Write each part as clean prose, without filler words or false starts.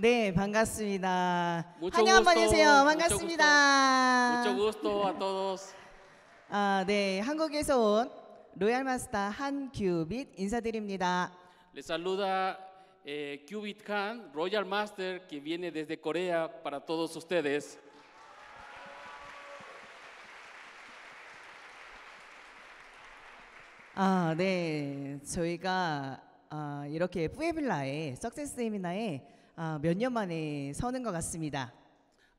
네, 반갑습니다. Mucho 환영 한번 gusto, 해주세요. mucho 반갑습니다. Mucho gusto a todos. 네, 한국에서 온 로얄 마스터 한규빗 인사드립니다. Les saluda Cubit Khan, Royal Master, que viene desde Corea para todos ustedes. 네, 저희가 이렇게 푸에빌라에 석세스 세미나에 몇 년 만에 서는 것 같습니다.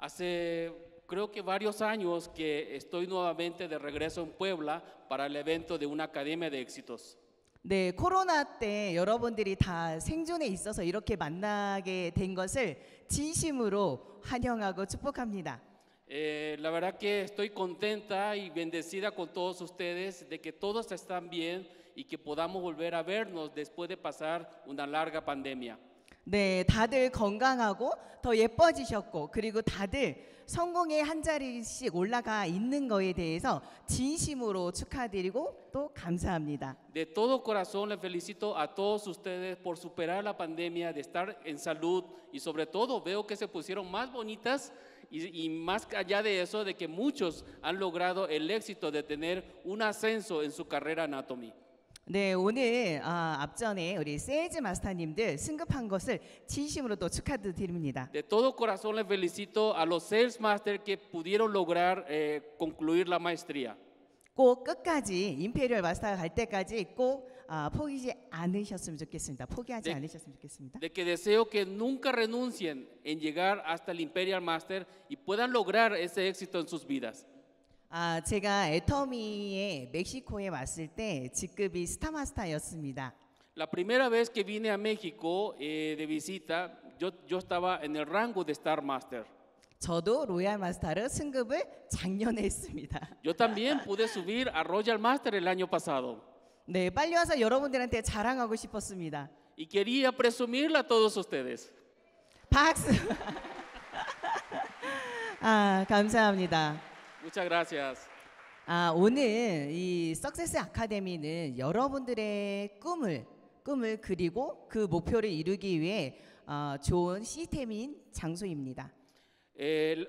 Hace creo que varios años que estoy nuevamente de regreso en Puebla para el evento de una academia de éxitos. 네, 코로나 때 여러분들이 다 생존에 있어서 이렇게 만나게 된 것을 진심으로 환영하고 축복합니다. La verdad que estoy contenta y bendecida con todos ustedes de que todos están bien y que podamos volver a vernos después de pasar una larga pandemia. 네, 다들 건강하고 더 예뻐지셨고 그리고 다들 성공의 한 자리씩 올라가 있는 거에 대해서 진심으로 축하드리고 또 감사합니다. De todo corazón les felicito a todos ustedes por superar la pandemia, de estar en salud y sobre todo veo que se pusieron más bonitas y más allá de eso de que muchos han logrado el éxito de tener un ascenso en su carrera anatomy. 네, 오늘 앞전에 우리 세일즈 마스터님들 승급한 것을 진심으로 또 축하드립니다. De todo corazón les felicito a los sales master que pudieron lograr concluir la maestría. 꼭 끝까지 임페리얼 마스터가 갈 때까지 꼭 포기하지 않으셨으면 좋겠습니다. 포기하지 않으셨으면 좋겠습니다. De que deseo que nunca renuncien en llegar hasta el Imperial Master y puedan lograr ese éxito en sus vidas. 제가 애터미에 멕시코에 왔을 때 직급이 스타마스터였습니다. La primera vez que vine a México de visita, yo estaba en el rango de Star Master. 저도 로얄 마스터로 승급을 작년에 했습니다. Yo también pude subir a Royal Master el año pasado. 네, 빨리 와서 여러분들한테 자랑하고 싶었습니다. Y quería presumirla a todos ustedes. 박수. 감사합니다. Muchas gracias. 오늘 이 석세스 아카데미는 여러분들의 꿈을 그리고 그 목표를 이루기 위해 좋은 시스템인 장소입니다.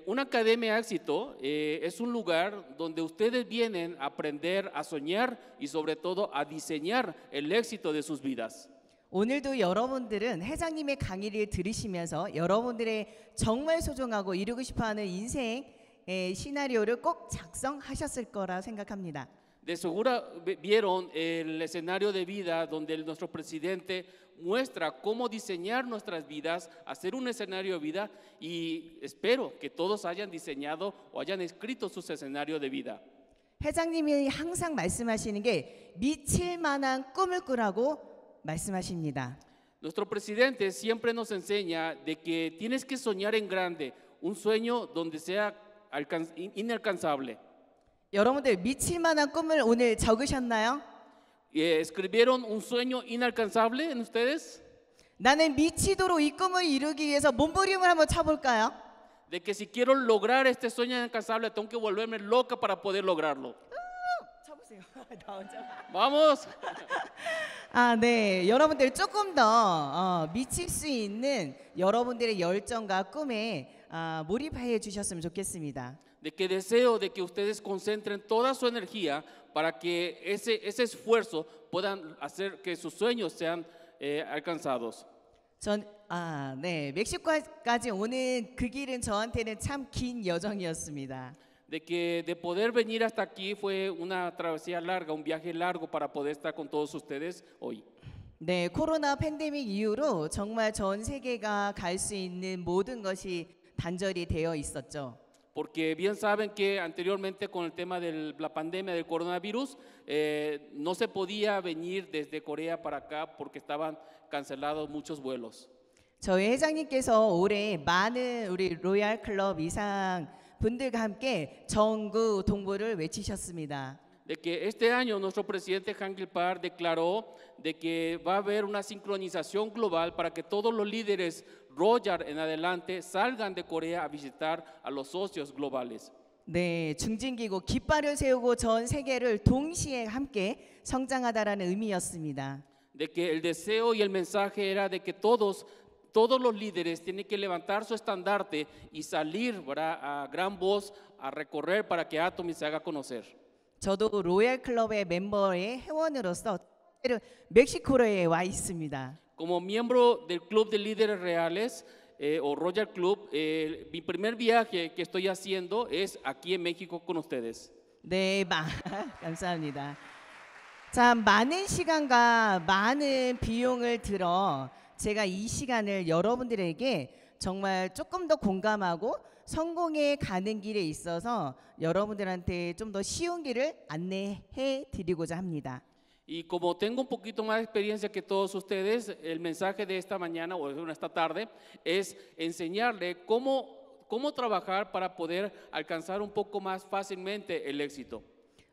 Una academia de éxito es un lugar donde ustedes vienen a aprender a soñar y sobre todo a diseñar el éxito de sus vidas. 오늘도 여러분들은 회장님의 강의를 들으시면서 여러분들의 정말 소중하고 이루고 싶어하는 인생의 시나리오를 꼭 작성하셨을 거라 생각합니다. De seguro vieron el escenario de vida donde nuestro presidente muestra cómo diseñar nuestras vidas, hacer un escenario de vida y espero que todos hayan diseñado o hayan escrito sus escenarios de vida. 회장님이 항상 말씀하시는 게 미칠 만한 꿈을 꾸라고 말씀하십니다. Nuestro presidente siempre nos enseña de que tienes que soñar en grande, un sueño donde sea inalcanzable. 여러분들 미칠 만한 꿈을 오늘 적으셨나요? ¿Escribieron un sueño inalcanzable en ustedes? 나는 미치도록 이 꿈을 이루기 위해서 몸부림을 한번 쳐볼까요? De que si quiero lograr este sueño inalcanzable tengo que volverme loca para poder lograrlo. 쳐보세요. 나 혼자. Vamos. 네, 여러분들 조금 더 미칠 수 있는 여러분들의 열정과 꿈에 몰입해 주셨으면 좋겠습니다. De que deseo de que ustedes concentren toda su energía para que ese esfuerzo puedan hacer que sus sueños sean alcanzados. 네, 멕시코까지 오는 그 길은 저한테는 참 긴 여정이었습니다. De que de poder venir hasta aquí fue una travesía larga, un viaje largo para poder estar con todos ustedes hoy. 네, 코로나 팬데믹 이후로 정말 전 세계가 갈 수 있는 모든 것이 단절이 되어 있었죠. Porque bien saben que anteriormente con el tema de la pandemia del coronavirus no se podía venir desde Corea para acá porque estaban cancelados muchos vuelos. 저희 회장님께서 올해 많은 우리 로얄 클럽 이상 분들과 함께 정구 동부를 외치셨습니다. De que este año nuestro presidente Han Gil-par declaró de que va a haber una sincronización global para que todos los líderes Royal en adelante salgan de Corea a visitar a los socios globales. 네, 중진기구 깃발을 세우고 전 세계를 동시에 함께 성장하다라는 의미였습니다. De que el deseo y el mensaje era de que todos todos los líderes tienen que levantar su estandarte y salir, ¿verdad?, a gran voz a recorrer para que Atomy se haga conocer. 저도 로얄 클럽의 멤버의 회원으로서 멕시코에 와 있습니다. Como miembro del Club de Líderes Reales o Royal Club, mi primer viaje que estoy haciendo es aquí en México con ustedes. 네, 감사합니다. 참 많은 시간과 많은 비용을 들어 제가 이 시간을 여러분들에게 정말 조금 더 공감하고 성공에 가는 길에 있어서 여러분들한테 좀 더 쉬운 길을 안내해 드리고자 합니다. Y como tengo un poquito más de experiencia que todos ustedes, el mensaje de esta mañana o de esta tarde es enseñarle cómo trabajar para poder alcanzar un poco más fácilmente el éxito.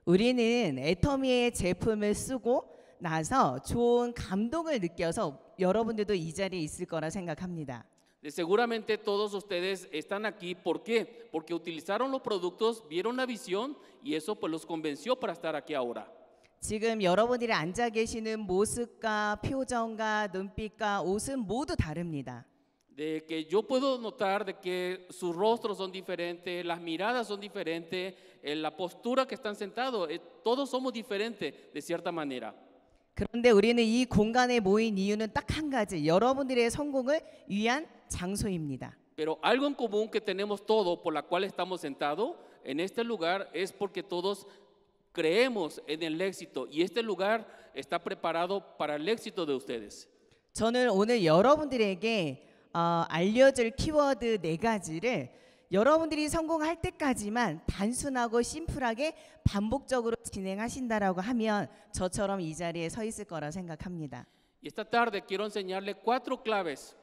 우리는 애터미의 제품을 쓰고 나서 좋은 감동을 느껴서 여러분들도 이 자리에 있을 거라 생각합니다. Seguramente todos ustedes están aquí, ¿por qué? Porque utilizaron los productos, vieron la visión y eso pues los convenció para estar aquí ahora. 지금 여러분들이 앉아 계시는 모습과 표정과 눈빛과 옷은 모두 다릅니다. De que yo puedo notar de que sus rostros son diferentes, las miradas son diferentes, la postura que están sentados, todos somos diferentes de cierta manera. 그런데 우리는 이 공간에 모인 이유는 딱 한 가지, 여러분들의 성공을 위한 장소입니다. Pero algo en común que tenemos todos por la cual estamos sentados en este lugar es porque todos creemos en el éxito y este lugar está preparado para el éxito de ustedes. 저는 오늘 여러분들에게 알려줄 키워드 4가지를 여러분들이 성공할 때까지만 단순하고 심플하게 반복적으로 진행하신다라고 하면 저처럼 이 자리에 서 있을 거라 생각합니다. Y esta tarde quiero enseñarle cuatro claves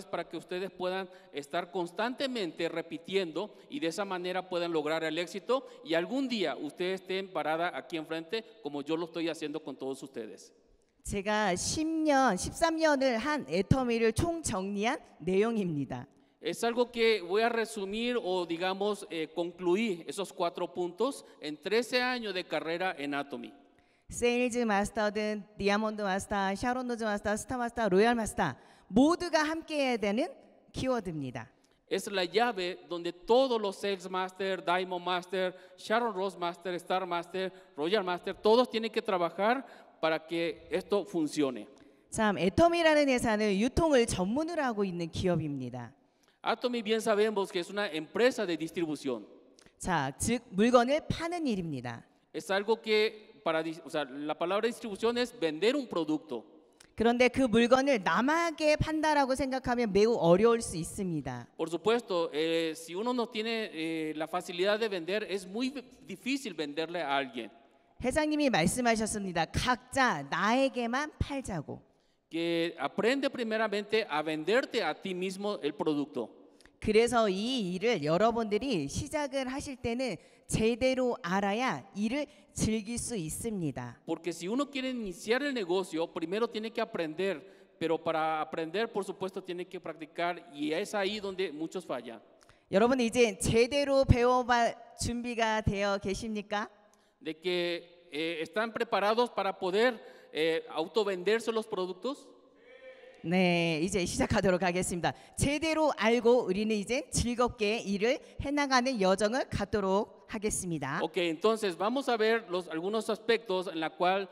para que ustedes puedan estar constantemente repitiendo y de esa manera puedan lograr el éxito y algún día ustedes estén parada aquí enfrente como yo lo estoy haciendo con todos ustedes. 제가 10년, 13년을 한 애터미를 총 정리한 내용입니다. Es algo que voy a resumir o digamos concluir esos 4 puntos en 13 años de carrera en Atomy. 세일즈 마스터든 디아몬드 마스터, 샤론 노즈 마스터, 스타 마스터, 로얄 마스터 모두가 함께해야 되는 키워드입니다. Es la llave donde todos los Sales Master, Diamond Master, Sharon Rose Master, Star Master, Royal Master, todos tienen que trabajar para que esto funcione. 참, 애터미라는 회사는 유통을 전문으로 하고 있는 기업입니다. Atomy bien sabemos que es una empresa de distribución. 자, 즉 물건을 파는 일입니다. Es algo que la palabra distribución es vender un producto. 그런데 그 물건을 남에게 판다라고 생각하면 매우 어려울 수 있습니다. Por supuesto, si uno no tiene la facilidad de vender, es muy difícil venderle a alguien. 회장님이 말씀하셨습니다. 각자 나에게만 팔자고. Que aprende primeramente a venderte a ti mismo el producto. 그래서 이 일을 여러분들이 시작을 하실 때는 제대로 알아야 일을 즐길 수 있습니다. Porque si uno quiere iniciar el negocio, primero tiene que aprender, pero para aprender, por supuesto, tiene que practicar y es ahí donde muchos fallan. 여러분 이제 제대로 배워볼 준비가 되어 계십니까? De que están preparados para poder autovenderse los productos. 네, 이제 시작하도록 하겠습니다. 제대로 알고 우리는 이제 즐겁게 일을 해나가는 여정을 갖도록 하겠습니다. Ok, entonces vamos a ver algunos aspectos en la cual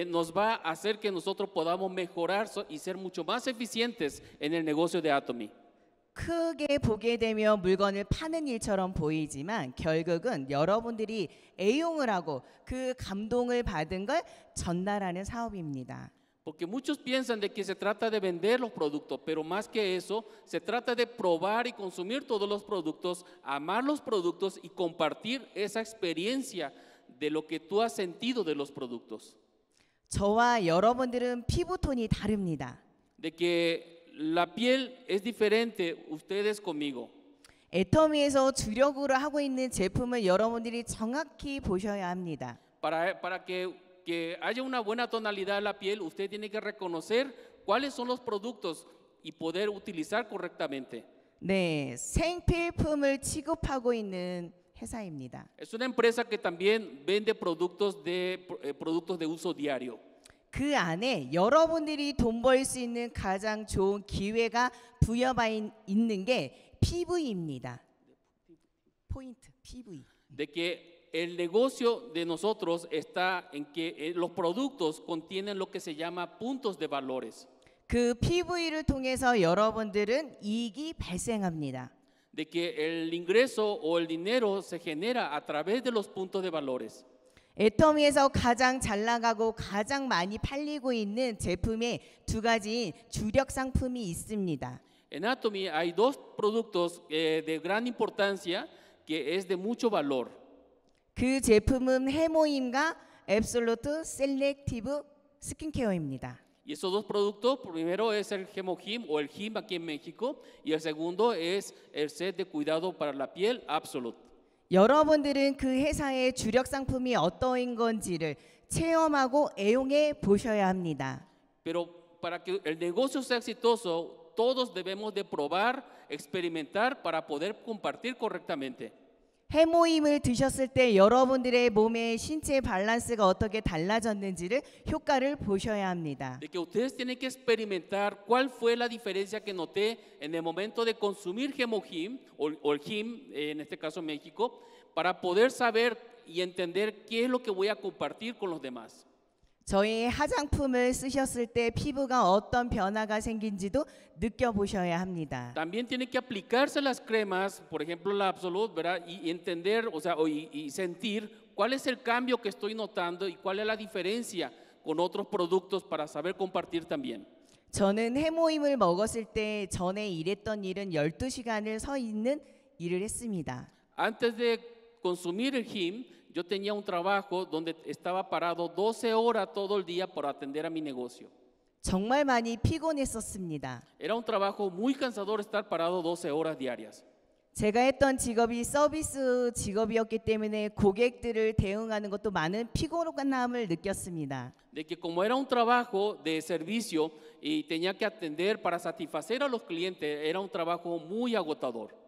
nos va a hacer que nosotros podamos mejorar y ser mucho más eficientes en el negocio de Atomy. 크게 보게 되면 물건을 파는 일처럼 보이지만 결국은 여러분들이 애용을 하고 그 감동을 받은 걸 전달하는 사업입니다. Porque muchos piensan de que se trata de vender los productos, pero más que eso, se trata de probar y consumir todos los productos, amar los productos y compartir esa experiencia de lo que tú has sentido de los productos. 저와 여러분들은 피부톤이 다릅니다. De que la piel es diferente ustedes conmigo. 애터미에서 주력으로 하고 있는 제품을 여러분들이 정확히 보셔야 합니다. Para que haya una buena tonalidad de la piel, usted tiene que reconocer cuáles son los productos y poder utilizar correctamente. 네, 생필품을 취급하고 있는 회사입니다. Es una empresa que también vende productos de uso diario. 그 안에 여러분들이 돈 벌 수 있는 가장 좋은 기회가 부여가 있는 게 PV입니다. 포인트, PV. De que el negocio de nosotros está en que los productos contienen lo que se llama puntos de valores. 그 PV를 통해서 여러분들은 이익이 발생합니다. De que el ingreso o el dinero se genera a través de los puntos de valores. 애터미에서 가장 잘 나가고 가장 많이 팔리고 있는 제품의 두 가지 주력 상품이 있습니다. En Atomy hay dos productos de gran importancia que es de mucho valor. 그 제품은 해모임과 앱솔루트 셀렉티브 스킨케어입니다. Y esos dos productos, primero es el Hemohim o el Him aquí en México y el segundo es el set de cuidado para la piel Absolute. 여러분들은 그 회사의 주력 상품이 어떠한 건지를 체험하고 애용해 보셔야 합니다. Pero para que el negocio sea exitoso, todos debemos de probar, experimentar para poder compartir correctamente. 해모임을 드셨을 때 여러분들의 몸의 신체 밸런스가 어떻게 달라졌는지를 효과를 보셔야 합니다. De que ustedes tienen que experimentar cuál fue la diferencia que noté en el momento de consumir Hemohim o el Him, en este caso en México, para poder saber y entender qué es lo que voy a compartir con los demás. 저희 화장품을 쓰셨을 때 피부가 어떤 변화가 생긴지도 느껴보셔야 합니다. También tiene que aplicarse las cremas, por ejemplo la Absolute, ¿verdad? Y entender, o sea, y sentir cuál es el cambio que estoy notando y cuál es la diferencia con otros productos para saber compartir también. 저는 해모임을 먹었을 때 전에 일했던 일은 12시간을 서 있는 일을 했습니다. Antes de consumir el Him, yo tenía un trabajo donde estaba parado 12 horas todo el día para atender a mi negocio. 정말 많이 피곤했었습니다. Era un trabajo muy cansador estar parado 12 horas diarias. 제가 했던 직업이 서비스 직업이었기 때문에 고객들을 대응하는 것도 많은 피곤함을 느꼈습니다. De que como era un trabajo de servicio y tenía que atender para satisfacer a los clientes, era un trabajo muy agotador.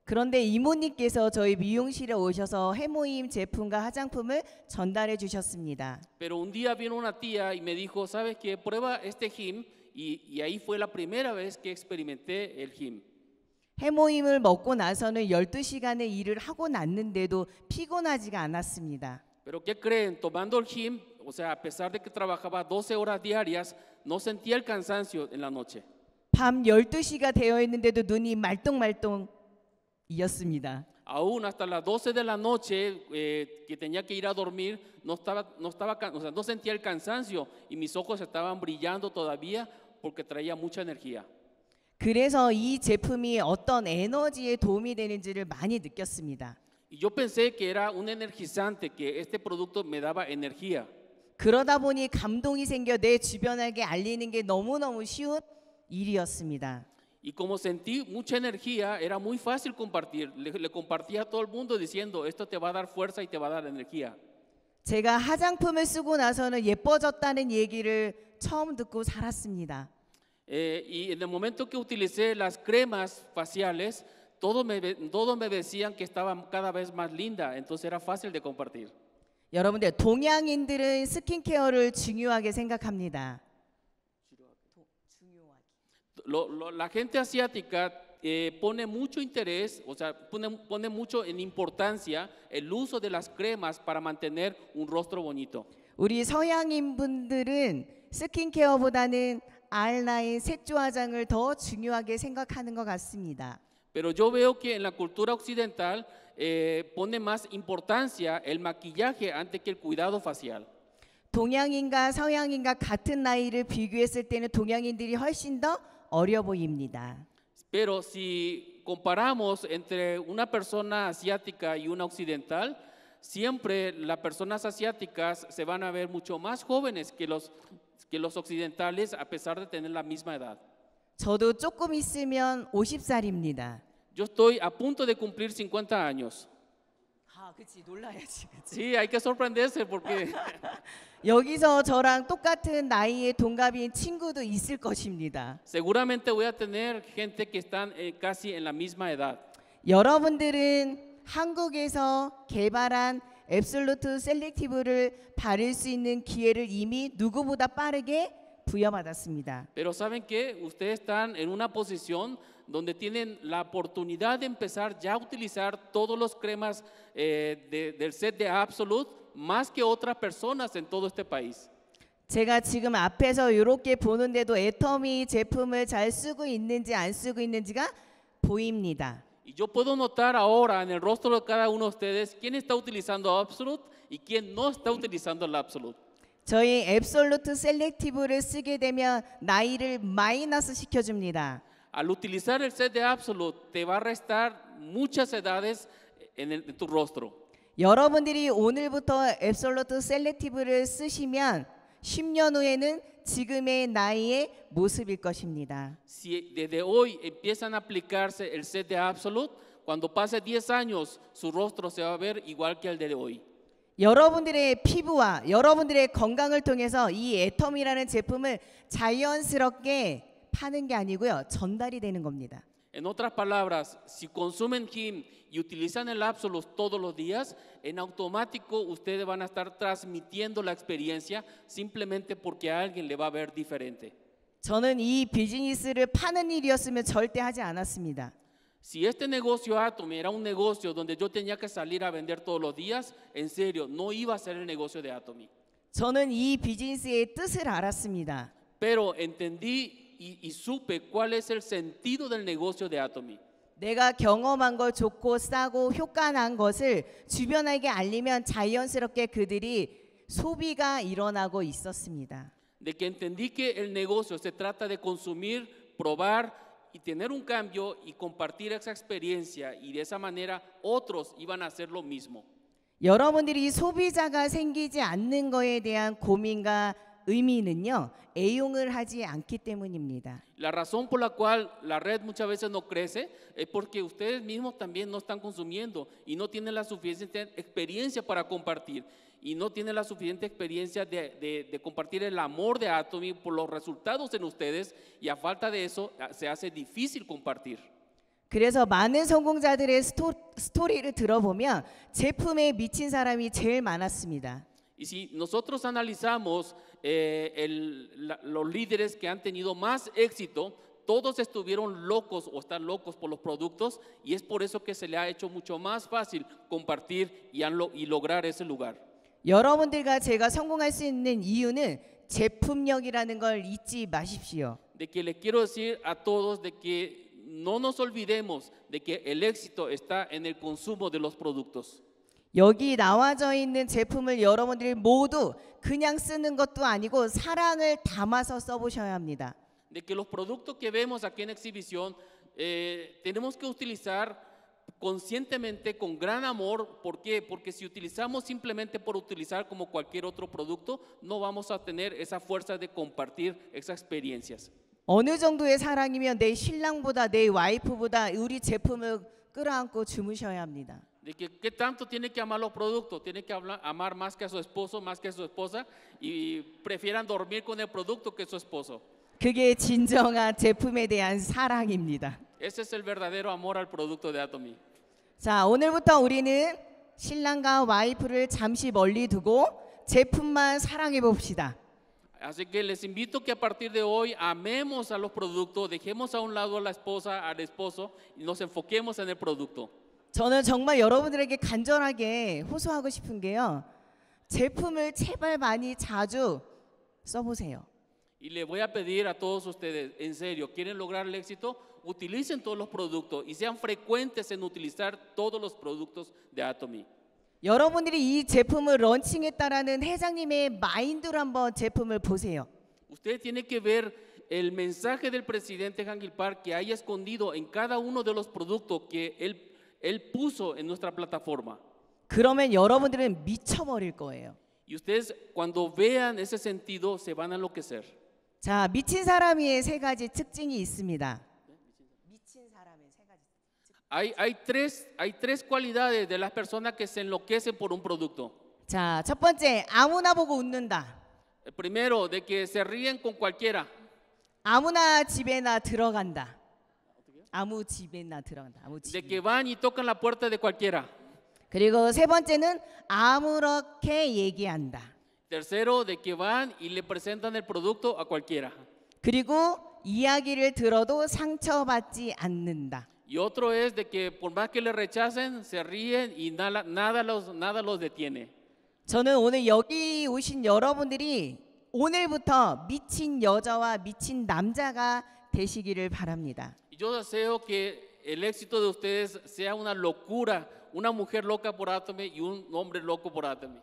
그런데 이모님께서 저희 미용실에 오셔서 해모임 제품과 화장품을 전달해 주셨습니다. Pero un día vino una tía y me dijo, ¿sabes qué? Prueba este Him y ahí fue la primera vez que experimenté el Him. 해모임을 먹고 나서는 12시간의 일을 하고 났는데도 피곤하지가 않았습니다. Pero ¿qué creen? Tomando el Him, o sea, a pesar de que trabajaba 12 horas diarias, no sentía el cansancio en la noche. 밤 12시가 되어 있는데도 눈이 말똥말똥 이었습니다. Aún hasta las 12 de la noche que tenía que ir a dormir, o sea, no sentía el cansancio y mis ojos estaban brillando todavía porque traía mucha energía. 그래서 이 제품이 어떤 에너지에 도움이 되는지를 많이 느꼈습니다. Y yo pensé que era un energizante, que este producto me daba energía. 그러다 보니 감동이 생겨 내 주변에게 알리는 게 너무너무 쉬운 일이었습니다. Y como sentí mucha energía, era muy fácil compartir. Le compartía a todo el mundo diciendo, esto te va a dar fuerza y te va a dar energía. 제가 화장품을 쓰고 나서는 예뻐졌다는 얘기를 처음 듣고 살았습니다. Y en el momento que utilicé las cremas faciales, todos me decían que estaba cada vez más linda, entonces era fácil de compartir. 여러분들 동양인들은 스킨케어를 중요하게 생각합니다. La gente asiática pone mucho interés, o sea, pone mucho en importancia el uso de las cremas para mantener un rostro bonito. 우리 서양인 분들은 스킨케어보다는 아이라인 색조 화장을 더 중요하게 생각하는 것 같습니다. Pero yo veo que en la cultura occidental pone más importancia el maquillaje antes que el cuidado facial. 동양인과 서양인과 같은 나이를 비교했을 때는 동양인들이 훨씬 더 어려 보입니다. Pero si comparamos entre una persona asiática y una occidental, siempre las personas asiáticas se van a ver mucho más jóvenes que los occidentales a pesar de tener la misma edad. 저도 조금 있으면 50살입니다. Yo estoy a punto de cumplir 50 años. 아, 그치, 놀라야지. 그치. Sí, hay que sorprenderse porque 여기서 저랑 똑같은 나이의 동갑인 친구도 있을 것입니다. seguramente voy a tener gente que están casi en la misma edad. 여러분들은 한국에서 개발한 앱솔루트 셀렉티브를 바를 수 있는 기회를 이미 누구보다 빠르게 부여받았습니다. Pero ¿saben qué? Ustedes están en una posición donde tienen la oportunidad de empezar ya a utilizar todos los cremas del set de Absolute más que otras personas en todo este país. 제가 지금 앞에서 이렇게 보는데도 애터미 제품을 잘 쓰고 있는지 안 쓰고 있는지가 보입니다. Y yo puedo notar ahora en el rostro de cada uno de ustedes quién está utilizando Absolute y quién no está utilizando el Absolute. 저희 앱솔루트 셀렉티브를 쓰게 되면 나이를 마이너스 시켜줍니다. Al utilizar el set de Absolute te va a restar muchas edades en tu rostro. 여러분들이 오늘부터 앱솔루트 셀렉티브를 쓰시면 10년 후에는 지금의 나이의 모습일 것입니다. Si desde hoy empiezan a aplicarse el set de Absolute, cuando pase 10 años su rostro se va a ver igual que el de hoy. 여러분들의 피부와 여러분들의 건강을 통해서 이 애텀이라는 제품을 자연스럽게 파는 게 아니고요. 전달이 되는 겁니다. En otras palabras, si consumen Him y utilizan el Absolute todos los días, en automático ustedes van a estar transmitiendo la experiencia simplemente porque a alguien le va a ver diferente. 저는 이 비즈니스를 파는 일이었으면 절대 하지 않았습니다. Si este negocio Atomy era un negocio donde yo tenía que salir a vender todos los días, en serio, no iba a ser el negocio de Atomy. 저는 이 비즈니스의 뜻을 알았습니다. Pero entendí y supe cuál es el sentido del negocio de Atomy. 내가 경험한 걸 좋고 싸고 효과난 것을 주변에게 알리면 자연스럽게 그들이 소비가 일어나고 있었습니다. De que entendí que el negocio se trata de consumir, probar y tener un cambio y compartir esa experiencia y de esa manera otros iban a hacer lo mismo. 여러분들이 소비자가 생기지 않는 거에 대한 고민과 의미는요. 애용을 하지 않기 때문입니다. La razón por la cual la red muchas veces no crece es porque ustedes mismos también no están consumiendo y no tienen la suficiente experiencia para compartir y no tienen la suficiente experiencia de compartir el amor de Atomy por los resultados en ustedes y a falta de eso se hace difícil compartir. 그래서 많은 성공자들의 스토리를 들어보면 제품에 미친 사람이 제일 많았습니다. Y si nosotros analizamos los líderes que han tenido más éxito, todos estuvieron locos o están locos por los productos y es por eso que se le ha hecho mucho más fácil compartir y lograr ese lugar. 여러분들과 제가 성공할 수 있는 이유는 제품력이라는 걸 잊지 마십시오. De que les quiero decir a todos de que no nos olvidemos de que el éxito está en el consumo de los productos. 여기 나와져 있는 제품을 여러분들이 모두 그냥 쓰는 것도 아니고 사랑을 담아서 써보셔야 합니다. De que los productos que vemos aquí en exhibición tenemos que utilizar conscientemente con gran amor. ¿Por qué? Porque si utilizamos simplemente por utilizar como cualquier otro producto, no vamos a tener esa fuerza de compartir esas experiencias. 어느 정도의 사랑이면 내 신랑보다 내 와이프보다 우리 제품을 끌어안고 주무셔야 합니다. De que qué tanto tiene que amar los productos, tiene que amar más que a su esposo, más que a su esposa y prefieran dormir con el producto que su esposo. 그게 진정한 제품에 대한 사랑입니다. Ese es el verdadero amor al producto de Atomy. 자, 오늘부터 우리는 신랑과 와이프를 잠시 멀리 두고 제품만 사랑해 봅시다. Así que les invito que a partir de hoy amemos a los productos, dejemos a un lado a la esposa, al esposo y nos enfoquemos en el producto. 저는 정말 여러분들에게 간절하게 호소하고 싶은 게요. 제품을 제발 많이 자주 써보세요. Y le voy a pedir a todos ustedes, en serio, quieren lograr el éxito, utilicen todos los productos y sean frecuentes en utilizar todos los productos de Atomy. 여러분들이 이 제품을 런칭했다라는 회장님의 마인드로 한번 제품을 보세요. Usted tiene que ver el mensaje del presidente Hangil Park que hay escondido en cada uno de los productos que él puso en nuestra plataforma. 그러면 여러분들은 미쳐버릴 거예요. Y ustedes cuando vean ese sentido se van a enloquecer. 자, 미친 사람의 세 가지 특징이 있습니다. 미친 사람의 세 가지. Hay tres cualidades de las personas que se enloquecen por un producto. 자, 첫 번째, 아무나 보고 웃는다. El primero, de que se ríen con cualquiera. 아무나 집에나 들어간다. 아무 집에나 들어간다. 아무 De 집. que van y tocan la puerta de cualquiera. 그리고 세 번째는 아무렇게 얘기한다. Tercero, de que van y le presentan el producto a cualquiera. 그리고 이야기를 들어도 상처받지 않는다. Y otro es de que por más que le rechacen, se ríen y nada los detiene. 저는 오늘 여기 오신 여러분들이 오늘부터 미친 여자와 미친 남자가 되시기를 바랍니다. Y yo deseo que el éxito de ustedes sea una locura, una mujer loca por Atomy y un hombre loco por Atomy.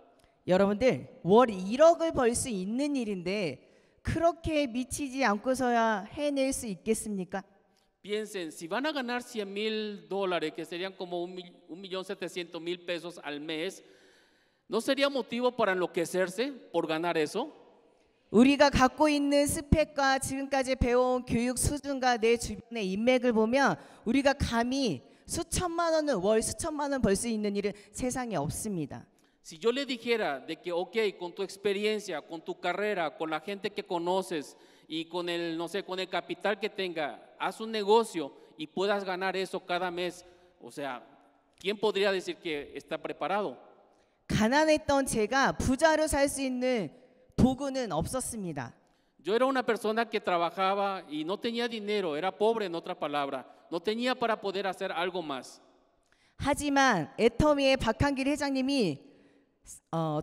여러분들 월 1억을 벌 수 있는 일인데 그렇게 미치지 않고서야 해낼 수 있겠습니까? Piensen, si van a ganar $100,000, que serían como 1.700.000 pesos al mes, ¿no sería motivo para enloquecerse por ganar eso? 우리가 갖고 있는 스펙과 지금까지 배워온 교육 수준과 내 주변의 인맥을 보면 우리가 감히 수천만 원을 월 수천만 원 벌 수 있는 일은 세상에 없습니다. Si yo le dijera de que, ok, con tu experiencia, con tu carrera, con la gente que conoces y con el, no sé, con el capital que tenga, haz un negocio y puedas ganar eso cada mes, o sea, ¿quién podría decir que está preparado? 가난했던 제가 부자로 살 수 있는 도구는 없었습니다. Yo era una persona que trabajaba y no tenía dinero, era pobre en otras palabras, no tenía para poder hacer algo más. 하지만 애터미의 박한길 회장님이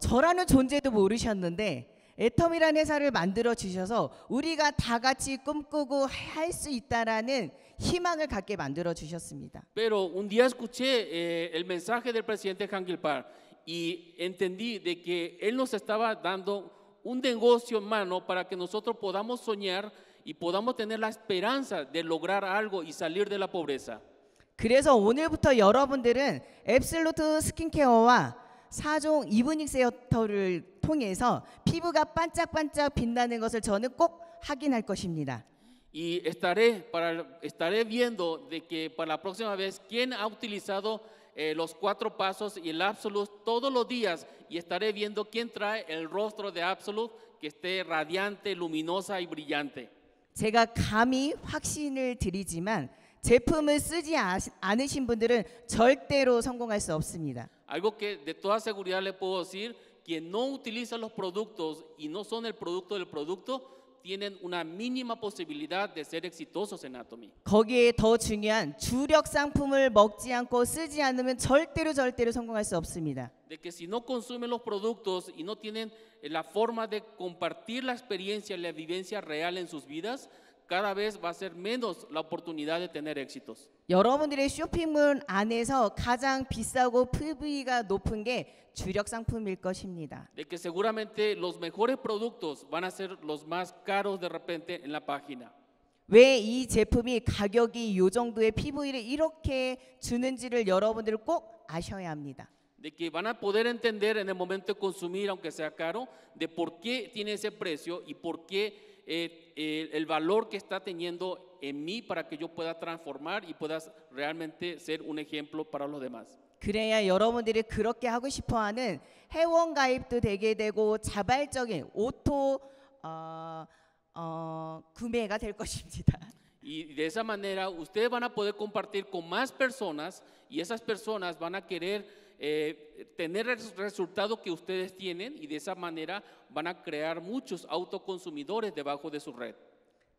저라는 존재도 모르셨는데 애터미라는 회사를 만들어 주셔서 우리가 다 같이 꿈꾸고 할 수 있다라는 희망을 갖게 만들어 주셨습니다. Pero un día escuché el mensaje del presidente Jangilpar y entendí de que él nos estaba dando un negocio en mano para que nosotros podamos soñar y podamos tener la esperanza de lograr algo y salir de la pobreza. 그래서 오늘부터 여러분들은 앱솔루트 스킨케어와 4종 이브닝 세어터를 통해서 피부가 반짝반짝 빛나는 것을 저는 꼭 확인할 것입니다. Y estaré viendo de que para la próxima vez quién ha utilizado los 4 pasos y el Absolute todos los días y estaré viendo quién trae el rostro de Absolute que esté radiante, luminosa y brillante. 제가 감히 확신을 드리지만 제품을 쓰지 않으신 분들은 절대로 성공할 수 없습니다. Algo que de toda seguridad le puedo decir, quien no utiliza los productos y no son el producto del producto, tienen una mínima posibilidad de ser exitosos en Atomy. 거기에 더 중요한 주력 상품을 먹지 않고 쓰지 않으면 절대로 성공할 수 없습니다. De que si no consumen los productos y no tienen la forma de compartir la experiencia y la vivencia real en sus vidas, cada vez va a ser menos la oportunidad de tener éxitos. 여러분들의 쇼핑몰 안에서 가장 비싸고 PV가 높은 게 주력 상품일 것입니다. De que seguramente los mejores productos van a ser los más caros de repente en la página. 왜 이 제품이 가격이 요 정도의 PV를 이렇게 주는지를 여러분들 꼭 아셔야 합니다. De que van a poder entender en el momento de consumir, aunque sea caro, de por qué tiene ese precio y por qué el valor que está teniendo en mí para que yo pueda transformar y pueda realmente ser un ejemplo para los demás. 그래야 여러분들이 그렇게 하고 싶어하는 회원 가입도 되게 되고 자발적인 오토 구매가 될 것입니다. Y de esa manera ustedes van a poder compartir con más personas y esas personas van a querer tener el resultado que ustedes tienen y de esa manera van a crear muchos autoconsumidores debajo de su red.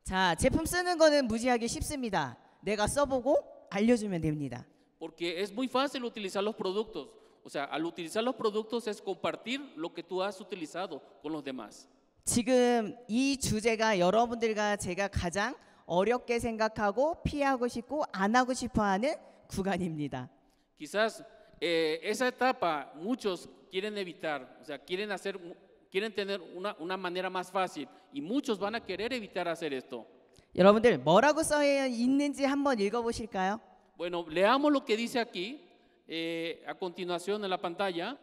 자, 제품 쓰는 거는 무지하게 쉽습니다. 내가 써보고 알려주면 됩니다. Porque es muy fácil utilizar los productos. O sea, al utilizar los productos es compartir lo que tú has utilizado con los demás. 지금 이 주제가 여러분들과 제가 가장 어렵게 생각하고 피하고 싶고 안 하고 싶어하는 구간입니다. Quizás esa etapa muchos quieren evitar, o sea, quieren tener una manera más fácil y muchos van a querer evitar hacer esto. 여러분들 뭐라고 써 있는지 한번 읽어보실까요? Bueno, leamos lo que dice aquí a continuación en la pantalla.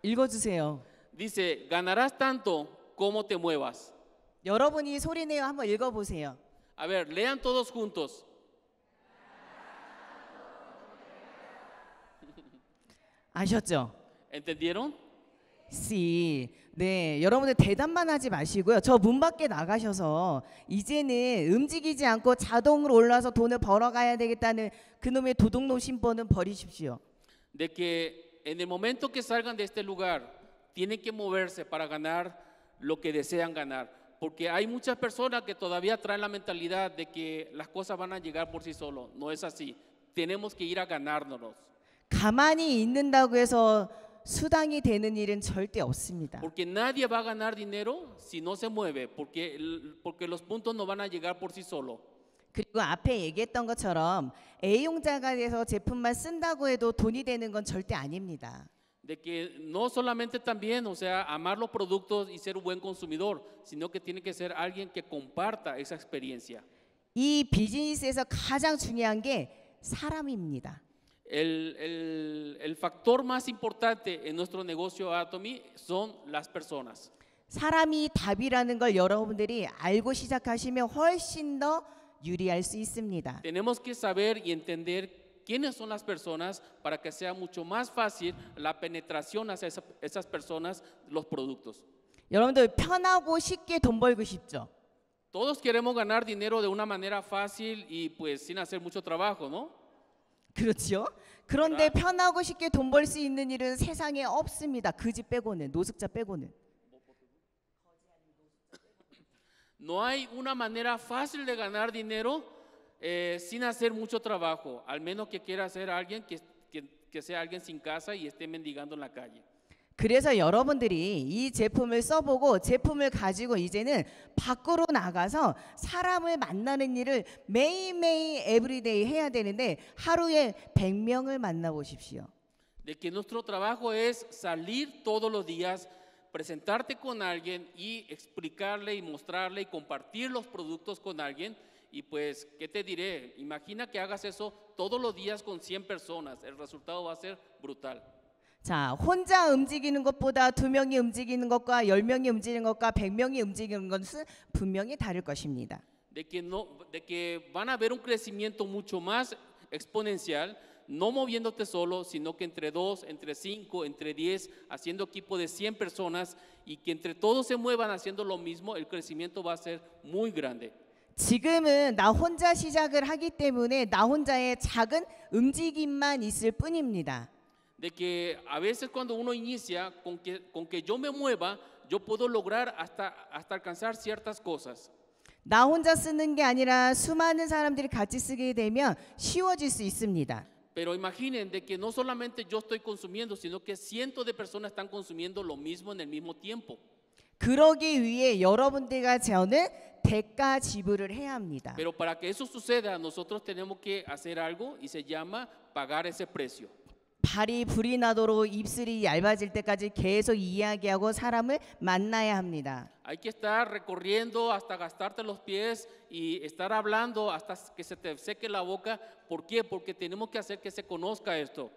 읽어주세요. Dice, ganarás tanto como te muevas. 여러분이 소리내어 한번 읽어보세요. A ver, lean todos juntos. 아셨죠? ¿Entendieron? C. 네, 여러분들 대답만 하지 마시고요. 저 문 밖에 나가셔서 이제는 움직이지 않고 자동으로 올라서 돈을 벌어가야 되겠다는 그놈의 도둑놈 신보는 버리십시오. De que en el momento que salgan de este lugar, tienen que moverse para ganar lo que desean ganar. Porque hay muchas personas que todavía traen la mentalidad de que las cosas van a llegar por sí solos. No es así. Tenemos que ir a ganárnoslos. 가만히 있는다고 해서 수당이 되는 일은 절대 없습니다. Porque nadie va a ganar dinero si no se mueve. Porque los puntos no van a llegar por sí solos. 그리고 앞에 얘기했던 것처럼 A용자가 돼서 제품만 쓴다고 해도 돈이 되는 건 절대 아닙니다. De que no solamente también, o sea, amar los productos y ser un buen consumidor, sino que tiene que ser alguien que comparta esa experiencia. 이 비즈니스에서 가장 중요한 게 사람입니다. El factor más importante en nuestro negocio Atomy son las personas. 사람이 답이라는 걸 여러분들이 알고 시작하시면 훨씬 더 유리할 수 있습니다. Tenemos que saber y entender quiénes son las personas para que sea mucho más fácil la penetración hacia esas personas, los productos. 여러분들 편하고 쉽게 돈 벌고 싶죠? Todos queremos ganar dinero de una manera fácil y pues sin hacer mucho trabajo, ¿no? 그렇죠? 그런데 편하고 쉽게 돈 벌 수 있는 일은 세상에 없습니다. 그 집 빼고는, 노숙자 빼고는. No hay una manera fácil de ganar dinero sin hacer mucho trabajo, al menos que quiera ser alguien que sea alguien sin casa y esté mendigando en la calle. 그래서 여러분들이 이 제품을 써보고 제품을 가지고 이제는 밖으로 나가서 사람을 만나는 일을 매일매일 에브리데이 해야 되는데 하루에 100명을 만나보십시오. De que nuestro trabajo es salir todos los días, presentarte con alguien y explicarle y mostrarle y compartir los productos con alguien. Y pues, ¿qué te diré? Imagina que hagas eso todos los días con 100 personas. El resultado va a ser brutal. 자, 혼자 움직이는 것보다 2명이 움직이는 것과 10명이 움직이는 것과 100명이 움직이는 것은 분명히 다를 것입니다. De que van a haber un crecimiento mucho más exponencial, no moviéndote solo, sino que entre 2, entre 5, entre 10, haciendo equipo de 100 personas y que entre todos se muevan haciendo lo mismo, el crecimiento va a ser muy grande. 지금은 나 혼자 시작을 하기 때문에 나 혼자의 작은 움직임만 있을 뿐입니다. De que a veces cuando uno inicia, con que yo me mueva, yo puedo lograr hasta alcanzar ciertas cosas. 나 혼자 쓰는 게 아니라 수많은 사람들이 같이 쓰게 되면 쉬워질 수 있습니다. Pero imaginen de que no solamente yo estoy consumiendo, sino que cientos de personas están consumiendo lo mismo en el mismo tiempo. 그러기 위해 여러분들과 저는 대가 지불을 해야 합니다. Pero para que eso suceda, nosotros tenemos que hacer algo y se llama pagar ese precio. 발이 불이 나도록 입술이 얇아질 때까지 계속 이야기하고 사람을 만나야 합니다. Hay que estar recorriendo hasta gastarte los pies y estar hablando hasta que se te seque la boca. ¿Por qué? Porque tenemos que hacer que se conozca esto.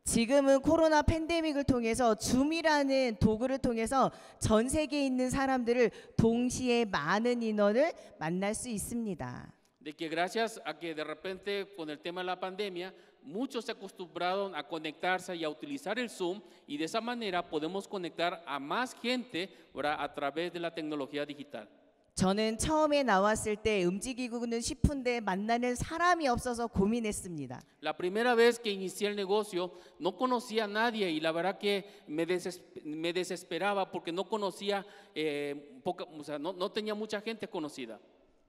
지금은 코로나 팬데믹을 통해서 줌이라는 도구를 통해서 전 세계에 있는 사람들을 동시에 많은 인원을 만날 수 있습니다. De que gracias a que de repente con el tema de la pandemia muchos se acostumbraron a conectarse y a utilizar el Zoom y de esa manera podemos conectar a más gente, ¿verdad? A través de la tecnología digital. 저는 처음에 나왔을 때 움직이고는 싶은데 만나는 사람이 없어서 고민했습니다. La primera vez que inicié el negocio no conocía a nadie y la verdad que me desesperaba porque no conocía, o sea, no tenía mucha gente conocida.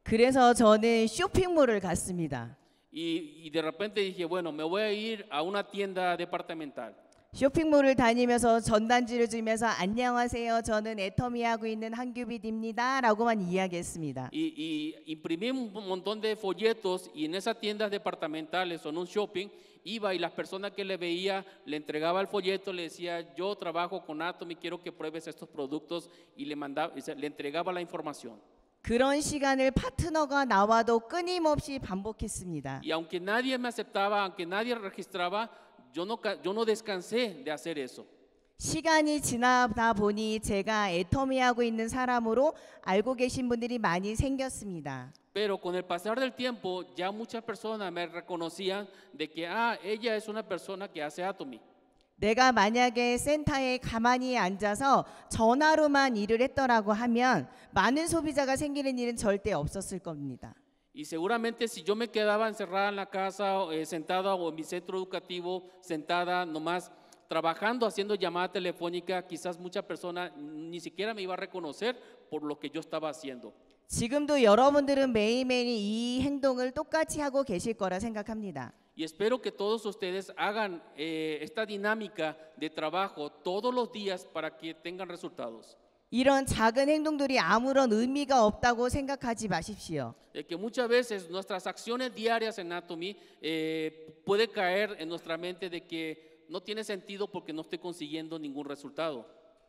그래서 저는 쇼핑몰을 갔습니다. Y de repente dije, bueno, me voy a ir a una tienda departamental. 쇼핑몰을 다니면서 전단지를 주면서 안녕하세요. 저는 애터미 하고 있는 한규빛입니다. 라고만 이야기했습니다. Y imprimí un montón de folletos y en esas tiendas departamentales o en un shopping iba y las personas que le veía le entregaba el folleto, le decía yo trabajo con Atomy, quiero que pruebes estos productos y le entregaba la información. 그런 시간을 파트너가 나와도 끊임없이 반복했습니다. Y aunque nadie me aceptaba, aunque nadie registraba, yo no descansé de hacer eso. 시간이 지나다 보니 제가 애터미 하고 있는 사람으로 알고 계신 분들이 많이 생겼습니다. Pero con el pasar del tiempo ya muchas personas me reconocían de que ella es una persona que hace Atomy. 내가 만약에 센터에 가만히 앉아서 전화로만 일을 했더라고 하면 많은 소비자가 생기는 일은 절대 없었을 겁니다. Y seguramente si yo me quedaba encerrada en la casa, sentada o en mi centro educativo, sentada nomás trabajando, haciendo llamada telefónica, quizás mucha persona ni siquiera me iba a reconocer por lo que yo estaba haciendo. 지금도 여러분들은 매일매일 이 행동을 똑같이 하고 계실 거라 생각합니다. Y espero que todos ustedes hagan esta dinámica de trabajo todos los días para que tengan resultados. 이런 작은 행동들이 아무런 의미가 없다고 생각하지 마십시오. Que muchas veces nuestras acciones diarias en Atomy puede caer en nuestra mente de que no tiene sentido porque no estoy consiguiendo ningún resultado.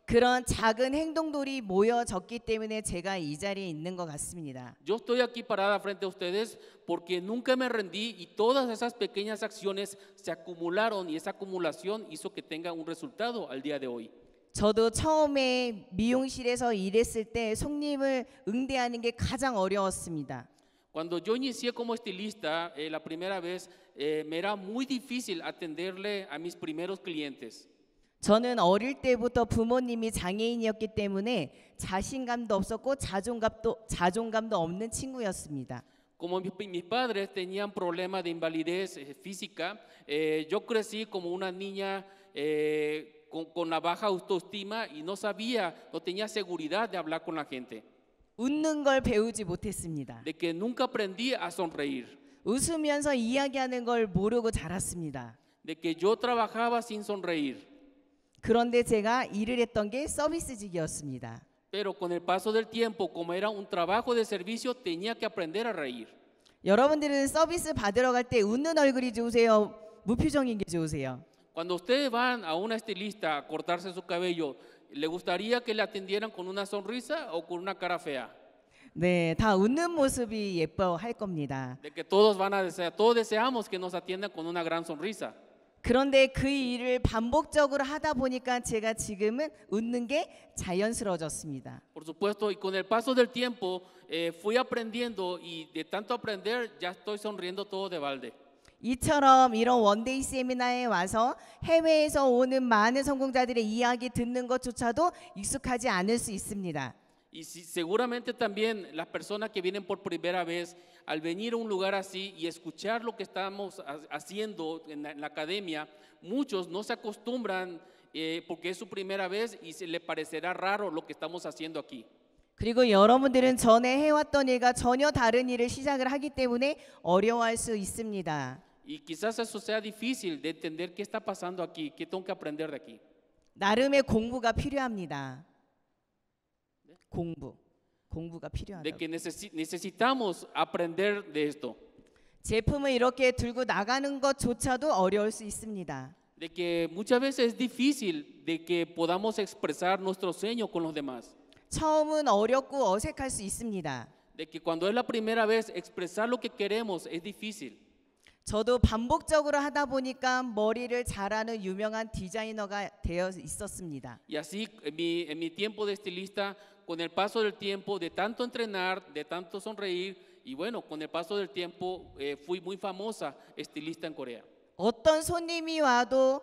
그런 작은 행동들이 모여졌기 때문에 제가 이 자리에 있는 것 같습니다. Yo estoy aquí parada frente a ustedes porque nunca me rendí y todas esas pequeñas acciones se acumularon y esa acumulación hizo que tenga un resultado al día de hoy. 저도 처음에 미용실에서 일했을 때 손님을 응대하는 게 가장 어려웠습니다. Cuando yo inicié como estilista, la primera vez me era muy difícil atenderle a mis primeros clientes. 저는 어릴 때부터 부모님이 장애인이었기 때문에 자신감도 없었고 자존감도 없는 친구였습니다. Como mis padres tenían problemas de invalidez física, yo crecí como una niña con la baja autoestima y no sabía, no tenía seguridad de hablar con la gente. 웃는 걸 배우지 못했습니다. De que nunca aprendí a sonreír. 웃으면서 이야기하는 걸 모르고 자랐습니다. De que yo trabajaba sin sonreír. 그런데 제가 일을 했던 게 서비스직이었습니다. Pero con el paso del tiempo, como era un trabajo de servicio, tenía que aprender a reír. 여러분들은 서비스 받으러 갈 때 웃는 얼굴이 좋으세요? 무표정인 게 좋으세요? Cuando ustedes van a una estilista a cortarse su cabello, ¿le gustaría que le atendieran con una sonrisa o con una cara fea? 네, 다 웃는 모습이 예뻐할 겁니다. De que todos van a desear, todos deseamos que nos atiendan con una gran sonrisa. 그런데 그 일을 반복적으로 하다 보니까 제가 지금은 웃는 게 자연스러워졌습니다. Por supuesto, y con el paso del tiempo fui aprendiendo y de tanto aprender ya estoy sonriendo todo de balde. 이처럼 이런 원데이 세미나에 와서 해외에서 오는 많은 성공자들의 이야기 듣는 것조차도 익숙하지 않을 수 있습니다. Y seguramente también las personas que vienen por primera vez, al venir a un lugar así y escuchar lo que estamos haciendo en la academia, muchos no se acostumbran porque es su primera vez y se les parecerá raro lo que estamos haciendo aquí. 그리고 여러분들은 전에 해왔던 일과 전혀 다른 일을 시작을 하기 때문에 어려워할 수 있습니다. Y quizás eso sea difícil de entender qué está pasando aquí, qué tengo que aprender de aquí. 나름의 공부가 필요합니다. 공부가 De 필요하다고. que necesitamos aprender de esto. 제품을 이렇게 들고 나가는 것조차도 어려울 수 있습니다. De que muchas veces es difícil de que podamos expresar nuestro sueño con los demás. 처음은 어렵고 어색할 수 있습니다. De que cuando es la primera vez expresar lo que queremos es difícil. 저도 반복적으로 하다 보니까 머리를 잘하는 유명한 디자이너가 되어 있었습니다. Y así en mi tiempo de estilista, con el paso del tiempo, de tanto entrenar, de tanto sonreír, y bueno, con el paso del tiempo fui muy famosa estilista en Corea. 어떤 손님이 와도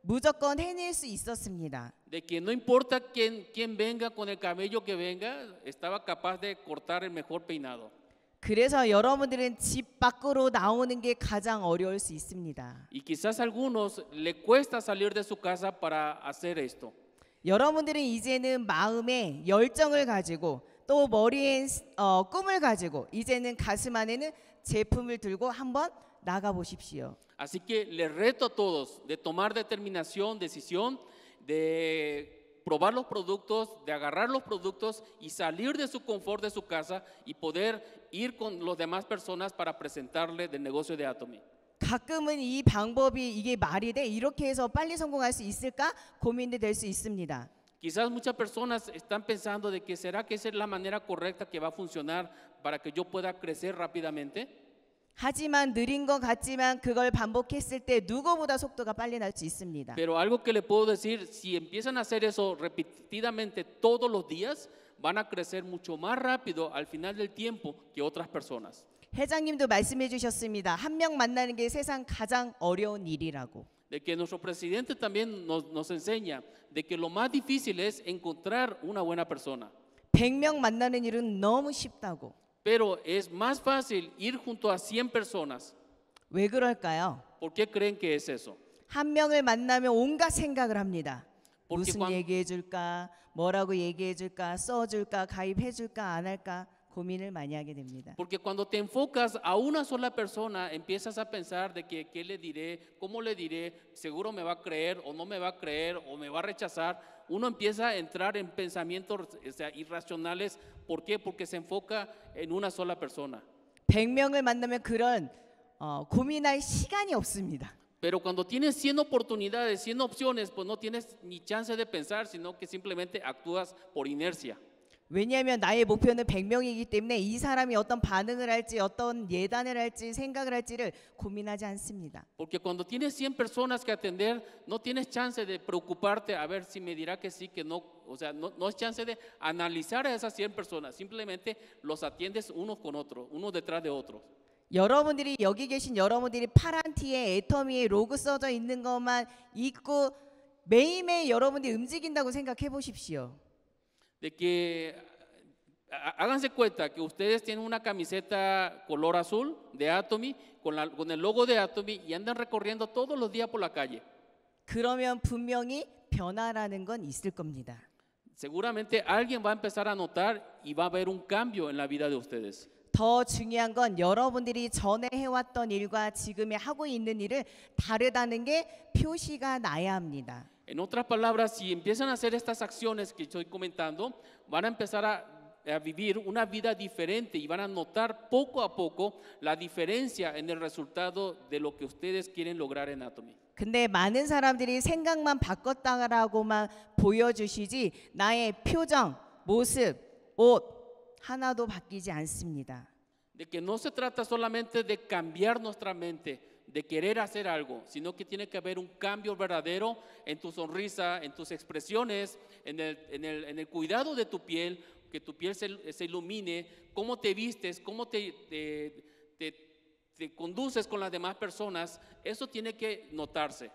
무조건 해낼 수 있었습니다. De que no importa quién venga con el cabello que venga, estaba capaz de cortar el mejor peinado. 그래서 여러분들은 집 밖으로 나오는 게 가장 어려울 수 있습니다. Y quizás a algunos le cuesta salir de su casa para hacer esto. 여러분들은 이제는 마음에 열정을 가지고 또 머리에 꿈을 가지고 이제는 가슴 안에는 제품을 들고 한번 나가 보십시오. Así que les reto a todos de tomar determinación, decisión, de probar los productos, de agarrar los productos y salir de su confort de su casa y poder ir con las demás personas para presentarle del negocio de Atomy. 가끔은 이 방법이 이게 말이 돼? 이렇게 해서 빨리 성공할 수 있을까? 고민이 될 수 있습니다. Quizás muchas personas están pensando de que será que esa es la manera correcta que va a funcionar para que yo pueda crecer rápidamente. 하지만 느린 것 같지만 그걸 반복했을 때 누구보다 속도가 빨리 날 수 있습니다. Pero algo que le puedo decir, si empiezan a hacer eso repetidamente todos los días, van a crecer mucho más rápido al final del tiempo que otras personas. 회장님도 말씀해 주셨습니다. 한 명 만나는 게 세상 가장 어려운 일이라고. De que nuestro presidente también nos enseña de que lo más difícil es encontrar una buena persona. 100명 만나는 일은 너무 쉽다고. Pero es más fácil ir junto a 100 personas. 왜 그럴까요? ¿Por qué creen que es eso? 한 명을 만나면 온갖 생각을 합니다. porque 무슨 cuando- 얘기해 줄까? 뭐라고 얘기해 줄까? 써 줄까? 가입해 줄까? 안 할까? 고민을 많이 하게 됩니다. Porque cuando te enfocas a una sola persona, empiezas a pensar de que qué le diré, cómo le diré, seguro me va a creer o no me va a creer o me va a rechazar. Uno empieza a entrar en pensamientos, o sea, irracionales. ¿Por qué? Porque se enfoca en una sola persona. 100명을 만나면 그런 고민할 시간이 없습니다. Pero cuando tienes 100 oportunidades, 100 opciones, pues no tienes ni chance de pensar, sino que simplemente actúas por inercia. 왜냐하면 나의 목표는 100명이기 때문에 이 사람이 어떤 반응을 할지 어떤 예단을 할지 생각을 할지를 고민하지 않습니다. Porque cuando tienes 100 personas que atender, no tienes chance de preocuparte a ver si me dirá que sí, que no. O sea, no es chance de analizar a esas 100 personas. Simplemente los atiendes unos con otros, unos detrás de otros. 여러분들이 여기 계신 여러분들이 파란 티에 애터미에 로고 써져 있는 것만 입고 매일매일 여러분들이 움직인다고 생각해 보십시오. De que háganse cuenta que ustedes tienen una camiseta color azul de Atomy con el logo de Atomy y andan recorriendo todos los días por la calle. 그러면 분명히 변화라는 건 있을 겁니다. Seguramente alguien va a empezar a notar y va a haber un cambio en la vida de ustedes. 더 중요한 건 여러분들이 전에 해왔던 일과 지금에 하고 있는 일을 다르다는 게 표시가 나야 합니다. En otras palabras, si empiezan a hacer estas acciones que estoy comentando, van a empezar a vivir una vida diferente y van a notar poco a poco la diferencia en el resultado de lo que ustedes quieren lograr en Atomy. 근데 많은 사람들이 생각만 바꿨다라고만 보여주시지 나의 표정, 모습, 옷 하나도 바뀌지 않습니다. De que no se trata solamente de cambiar nuestra mente, de querer hacer algo, sino que tiene que haber un cambio verdadero en tu sonrisa, en tus expresiones, en el cuidado de tu piel, que tu piel se ilumine, cómo te vistes, cómo te conduces con las demás personas. Eso tiene que notarse.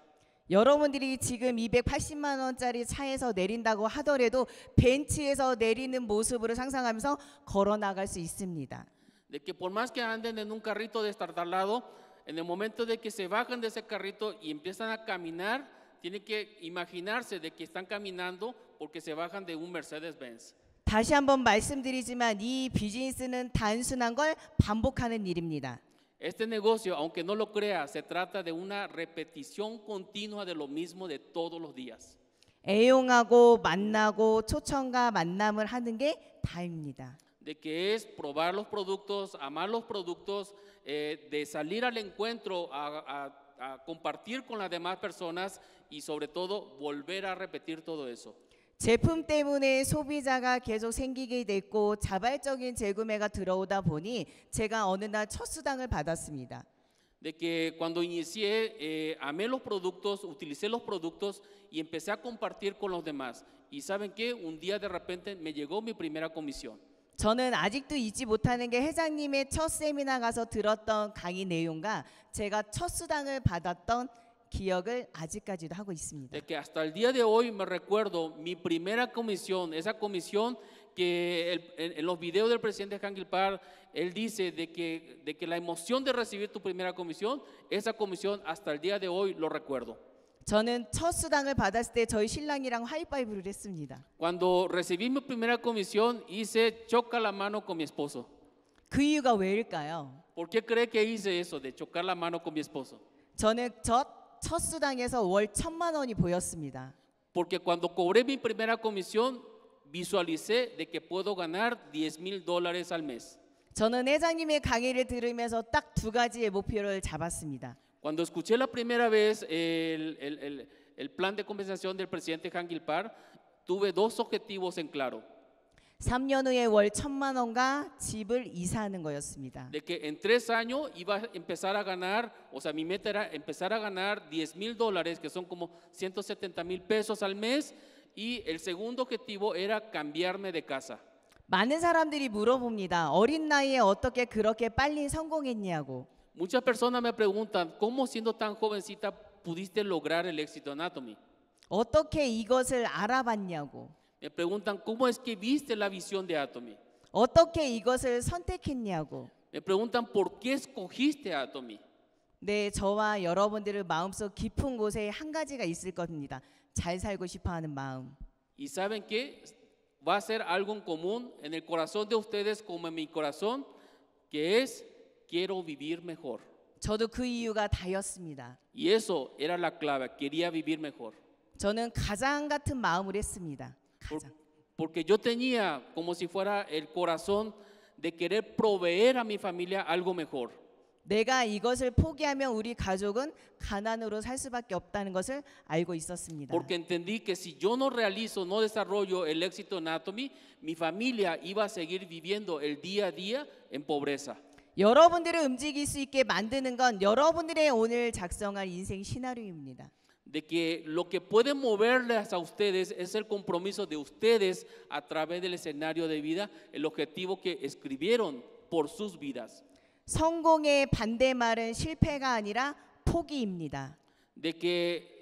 여러분들이 지금 280만 원짜리 차에서 내린다고 하더라도 벤츠에서 내리는 모습으로 상상하면서 걸어 나갈 수 있습니다. De que por más que anden en un carrito destartalado, en el momento de que se bajan de ese carrito y empiezan a caminar, tienen que imaginarse de que están caminando porque se bajan de un Mercedes-Benz. 다시 한번 말씀드리지만 이 비즈니스는 단순한 걸 반복하는 일입니다. Este negocio, aunque no lo crea, se trata de una repetición continua de lo mismo de todos los días. 애용하고 만나고 초청과 만남을 하는 게 다입니다. De que es probar los productos, amar los productos, de salir al encuentro a compartir con las demás personas y sobre todo volver a repetir todo eso. 제품 때문에 소비자가 계속 생기게 됐고 자발적인 재구매가 들어오다 보니 제가 어느 날 첫 수당을 받았습니다. De que cuando inicié, amé los productos, utilicé los productos y empecé a compartir con los demás. Y ¿saben qué? Un día de repente me llegó mi primera comisión. 저는 아직도 잊지 못하는 게 회장님의 첫 세미나 가서 들었던 강의 내용과 제가 첫 수당을 받았던 기억을 아직까지도 하고 있습니다. De que hasta el día de hoy me recuerdo mi primera comisión, esa comisión que en los videos del presidente Hangil Park, él dice de que la emoción de recibir tu primera comisión, esa comisión hasta el día de hoy lo recuerdo. 저는 첫 수당을 받았을 때 저희 신랑이랑 하이파이브를 했습니다. Cuando recibí mi primera comisión, hice choca la mano con mi esposo. 그 이유가 왜일까요? ¿Por qué cree que hice eso de chocar la mano con mi esposo? 저는 첫 수당에서 월 1,000만 원이 보였습니다. Porque cuando cobré mi primera comisión, visualicé de que puedo ganar $10,000 al mes. 저는 회장님의 강의를 들으면서 딱 두 가지의 목표를 잡았습니다. Cuando escuché la primera vez el plan de compensación del presidente Hangil Park, tuve dos objetivos en claro. 3년 후에 월 1,000만 원과 집을 이사하는 거였습니다. De que en 3 años iba a empezar a ganar, o sea, mi meta era empezar a ganar $10,000, que son como 170,000 pesos al mes, y el segundo objetivo era cambiarme de casa. 많은 사람들이 물어봅니다. 어린 나이에 어떻게 그렇게 빨리 성공했냐고. Muchas personas me preguntan, ¿cómo siendo tan jovencita pudiste lograr el éxito Anatomy? 어떻게 이것을 알아봤냐고. Me preguntan, ¿cómo es que viste la visión de Atomy? 어떻게 이것을 선택했냐고. Me preguntan, ¿por qué escogiste Atomy? 네, 저와 여러분들의 마음속 깊은 곳에 한 가지가 있을 겁니다. 잘 살고 싶어하는 마음. Y saben que va a ser algo en común en el corazón de ustedes como en mi corazón, que es quiero vivir mejor. 저도 그 이유가 다였습니다. Y eso era la clave, quería vivir mejor. 저는 가장 같은 마음을 했습니다. 가장. Porque yo tenía como si fuera el corazón de querer proveer a mi familia algo mejor. 내가 이것을 포기하면 우리 가족은 가난으로 살 수밖에 없다는 것을 알고 있었습니다. Porque entendí que si yo no realizo, no desarrollo el éxito Anatomy, mi familia iba a seguir viviendo el día a día en pobreza. 여러분들을 움직일 수 있게 만드는 건 여러분들의 오늘 작성할 인생 시나리오입니다. De que lo que puede moverles a ustedes es el compromiso de ustedes a través del escenario de vida, el objetivo que escribieron por sus vidas. 성공의 반대말은 실패가 아니라 포기입니다. De que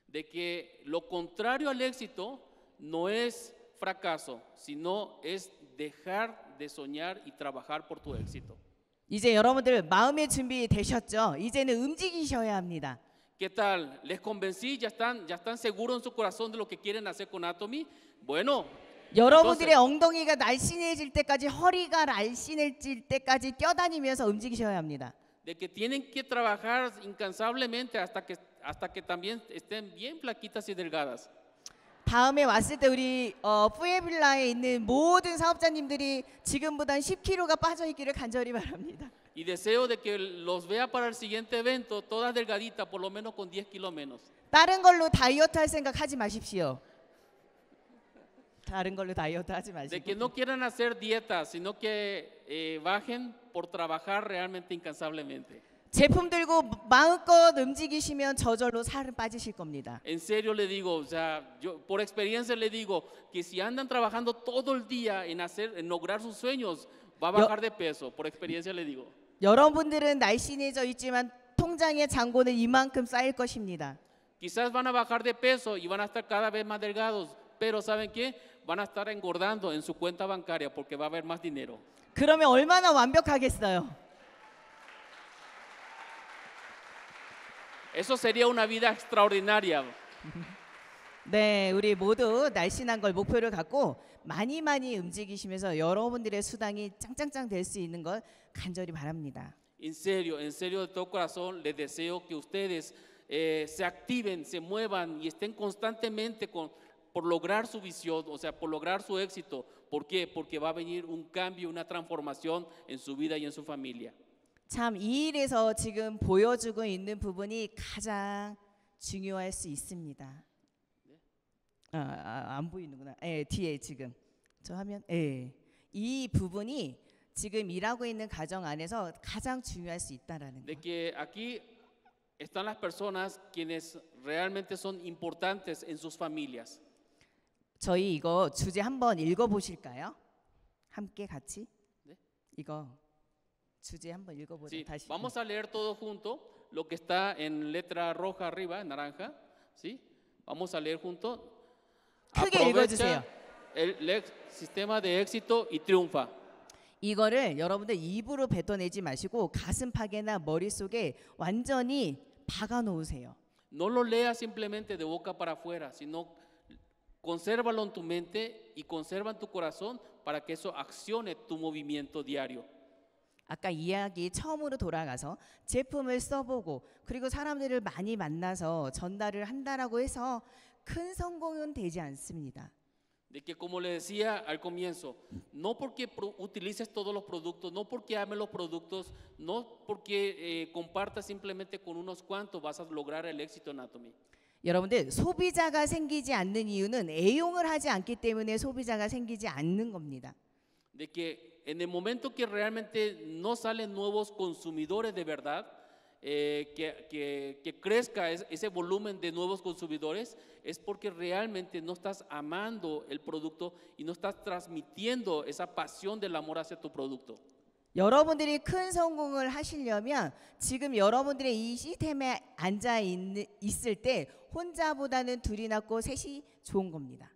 de que lo contrario al éxito no es fracaso, sino es dejar de soñar y trabajar por tu éxito. 이제 여러분들 마음의 준비 되셨죠? 이제는 움직이셔야 합니다. ¿Qué tal? ¿Les convencí? ¿Ya están seguros en su corazón de lo que quieren hacer con Atomy? Bueno, 여러분들의 엉덩이가 날씬해질 때까지, 허리가 날씬해질 때까지 뛰어다니면서 움직이셔야 합니다. de que tienen que trabajar incansablemente hasta que también estén bien flaquitas y delgadas. 다음에 왔을 때 우리 푸에빌라에 있는 모든 사업자님들이 지금보단 10kg가 빠져 있기를 간절히 바랍니다. Y deseo de que los vea para el siguiente evento todas delgaditas, por lo menos con 10 kilos menos. 다른 걸로 다이어트 할 생각 하지 마십시오. 다른 걸로 다이어트 하지 De que 마시고. no quieran hacer dietas, sino que bajen por trabajar realmente incansablemente. 제품 들고 마음껏 움직이시면 저절로 살은 빠지실 겁니다. En serio le digo, o sea, yo por experiencia le digo que si andan trabajando todo el día en lograr sus sueños, va a bajar de peso. Por experiencia le digo. 여러분들은 날씬해져 있지만 통장의 잔고는 이만큼 쌓일 것입니다. Quizás van a bajar de peso y van a estar cada vez más delgados, pero ¿saben qué? Van a estar engordando en su cuenta bancaria porque va a haber más dinero. 그러면 얼마나 완벽하겠어요. Eso sería una vida extraordinaria. 네, 우리 모두 날씬한 걸 목표를 갖고 많이 움직이시면서 여러분들의 수당이 짱짱짱 될 수 있는 걸 간절히 바랍니다. En serio de todo corazón, les deseo que ustedes se activen, se muevan y estén constantemente por lograr su visión, o sea, por lograr su éxito. ¿Por qué? Porque va a venir un cambio, una transformación en su vida y en su familia. 참 이 일에서 지금 보여주고 있는 부분이 가장 중요할 수 있습니다. 안 보이는구나. 뒤에 지금 저 화면. 이 부분이 지금 일하고 있는 가정 안에서 가장 중요할 수 있다라는 De 거. que aquí están las personas quienes realmente son importantes en sus familias. 저희 이거 주제 한번 읽어 보실까요? 함께 같이. 네? 이거 주제 한번 읽어 보자. Sí, 다시. vamos a leer todo junto lo que está en letra roja arriba, en naranja, ¿sí? Vamos a leer junto. 크게 읽어주세요. El sistema de éxito y triunfa. 이거를 여러분들 입으로 뱉어내지 마시고 가슴팍에나 머릿속에 완전히 박아 놓으세요. No lo leas simplemente de boca para afuera, sino consérvalo en tu mente y conserva en tu corazón para que eso accione tu movimiento diario. 아까 이야기 처음으로 돌아가서 제품을 써보고 그리고 사람들을 많이 만나서 전달을 한다라고 해서 큰 성공은 되지 않습니다. De que como le decía al comienzo, no porque utilices todos los productos, no porque ames los productos, no porque compartas simplemente con unos cuantos vas a lograr el éxito Anatomy. 여러분들 소비자가 생기지 않는 이유는 애용을 하지 않기 때문에 소비자가 생기지 않는 겁니다. De que en el momento que realmente no salen nuevos consumidores de verdad, que crezca ese volumen de nuevos consumidores, es porque realmente no estás amando el producto y no estás transmitiendo esa pasión del amor hacia tu producto. 여러분들이 큰 성공을 하시려면 지금 여러분들의 이 시스템에 있을 때 혼자보다는 둘이 낫고 셋이 좋은 겁니다.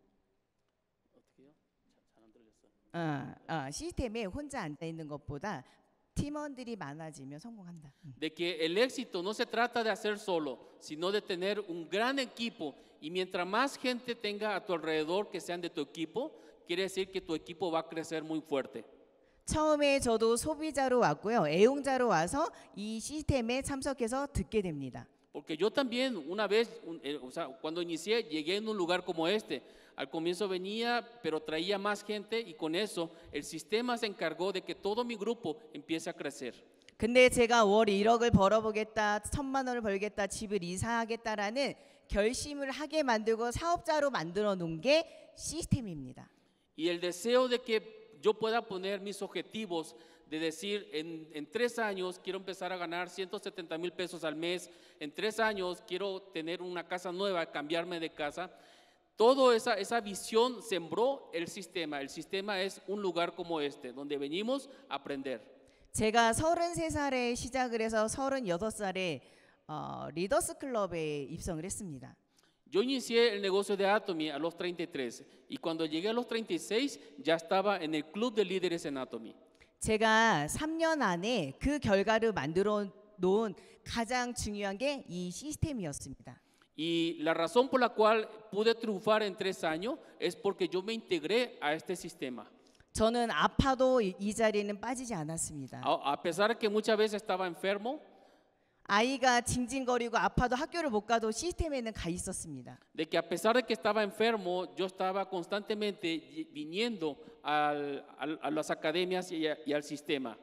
시스템에 혼자 앉아 있는 것보다 팀원들이 많아지면 성공한다. De que el éxito no se trata de hacer solo, sino de tener un gran equipo, y mientras más gente tenga a tu alrededor que sean de tu equipo, quiere decir que tu equipo va a crecer muy fuerte. 처음에 저도 소비자로 왔고요. 애용자로 와서 이 시스템에 참석해서 듣게 됩니다. Porque yo también una vez, cuando inicié, llegué en un lugar como este. Al comienzo venía, pero traía más gente y con eso el sistema se encargó de que todo mi grupo empiece a crecer. 근데 제가 월 1억을 벌어보겠다, 1,000만 원을 벌겠다, 집을 이사하겠다라는 결심을 하게 만들고 사업자로 만들어 놓은 게 시스템입니다. Y el deseo de que yo pueda poner mis objetivos, de decir en 3 años quiero empezar a ganar 170,000 pesos al mes, en 3 años quiero tener una casa nueva, cambiarme de casa. Toda esa visión sembró el sistema. El sistema es un lugar como este, donde venimos a aprender. 제가 33살에 시작을 해서 36살에 리더스 클럽에 입성을 했습니다. Yo inicié el negocio de Atomy a los 33 y cuando llegué a los 36 ya estaba en el club de líderes en Atomy. 제가 3년 안에 그 결과를 만들어 놓은 가장 중요한 게 이 시스템이었습니다. Y la razón por la cual pude triunfar en 3 años es porque yo me integré a este sistema. 저는 아파도 이 자리에는 빠지지 않았습니다. A pesar de que muchas veces estaba enfermo, 아이가 징징거리고 아파도 학교를 못 가도 시스템에는 가 있었습니다. de que a pesar de que estaba enfermo, yo estaba constantemente viniendo a las academias y al sistema.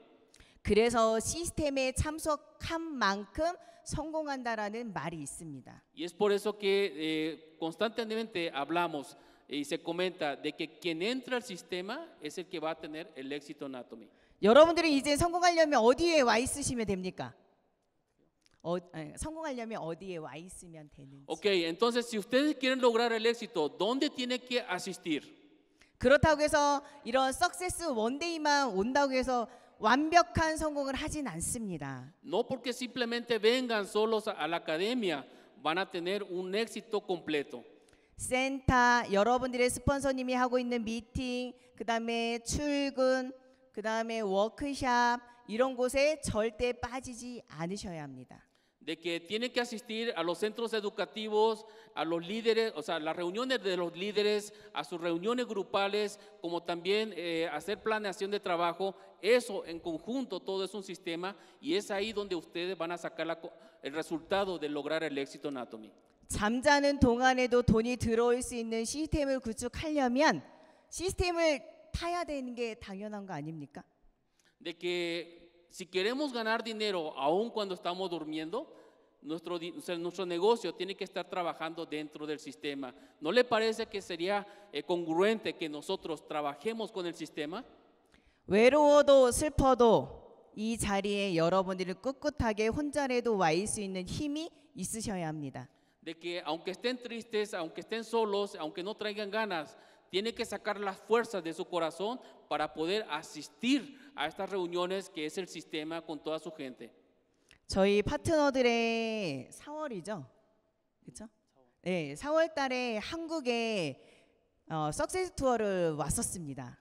그래서 시스템에 참석한 만큼 성공한다라는 말이 있습니다. Y es por eso que constantemente hablamos y se comenta de que quien entra al sistema es el que va a tener el éxito en Atomy. 여러분들이 이제 성공하려면 어디에 와 있으시면 됩니까? 성공하려면 어디에 와 있으면 되는지. Ok, entonces si ustedes quieren lograr el éxito, ¿dónde tienen que asistir? 그렇다고 해서 이런 석세스 원데이만 온다고 해서 완벽한 성공을 하진 않습니다. No porque simplemente vengan solos a la academia, van a tener un éxito completo. 센터, 여러분들의 스폰서님이 하고 있는 미팅, 그다음에 출근, 그다음에 워크샵 이런 곳에 절대 빠지지 않으셔야 합니다. De que tienen que asistir a los centros educativos, a los líderes, o sea, las reuniones de los líderes, a sus reuniones grupales, como también hacer planeación de trabajo. Eso en conjunto, todo es un sistema y es ahí donde ustedes van a sacar el resultado de lograr el éxito en Atomy. 잠자는 동안에도 돈이 들어올 수 있는 시스템을 구축하려면 시스템을 타야 되는 게 당연한 거 아닙니까? De que si queremos ganar dinero aun cuando estamos durmiendo, nuestro negocio tiene que estar trabajando dentro del sistema. ¿No le parece que sería congruente que nosotros trabajemos con el sistema? 외로워도 슬퍼도 이 자리에 여러분들이 꿋꿋하게 혼자라도 와 있을 수 있는 힘이 있으셔야 합니다. De que aunque estén tristes, aunque estén solos, aunque no traigan ganas, tiene que sacar las fuerzas de su corazón para poder asistir a estas reuniones que es el sistema con toda su gente. 저희 파트너들의 4월이죠, 그렇죠? 네, 4월 달에 한국에 석세스 투어를 왔었습니다.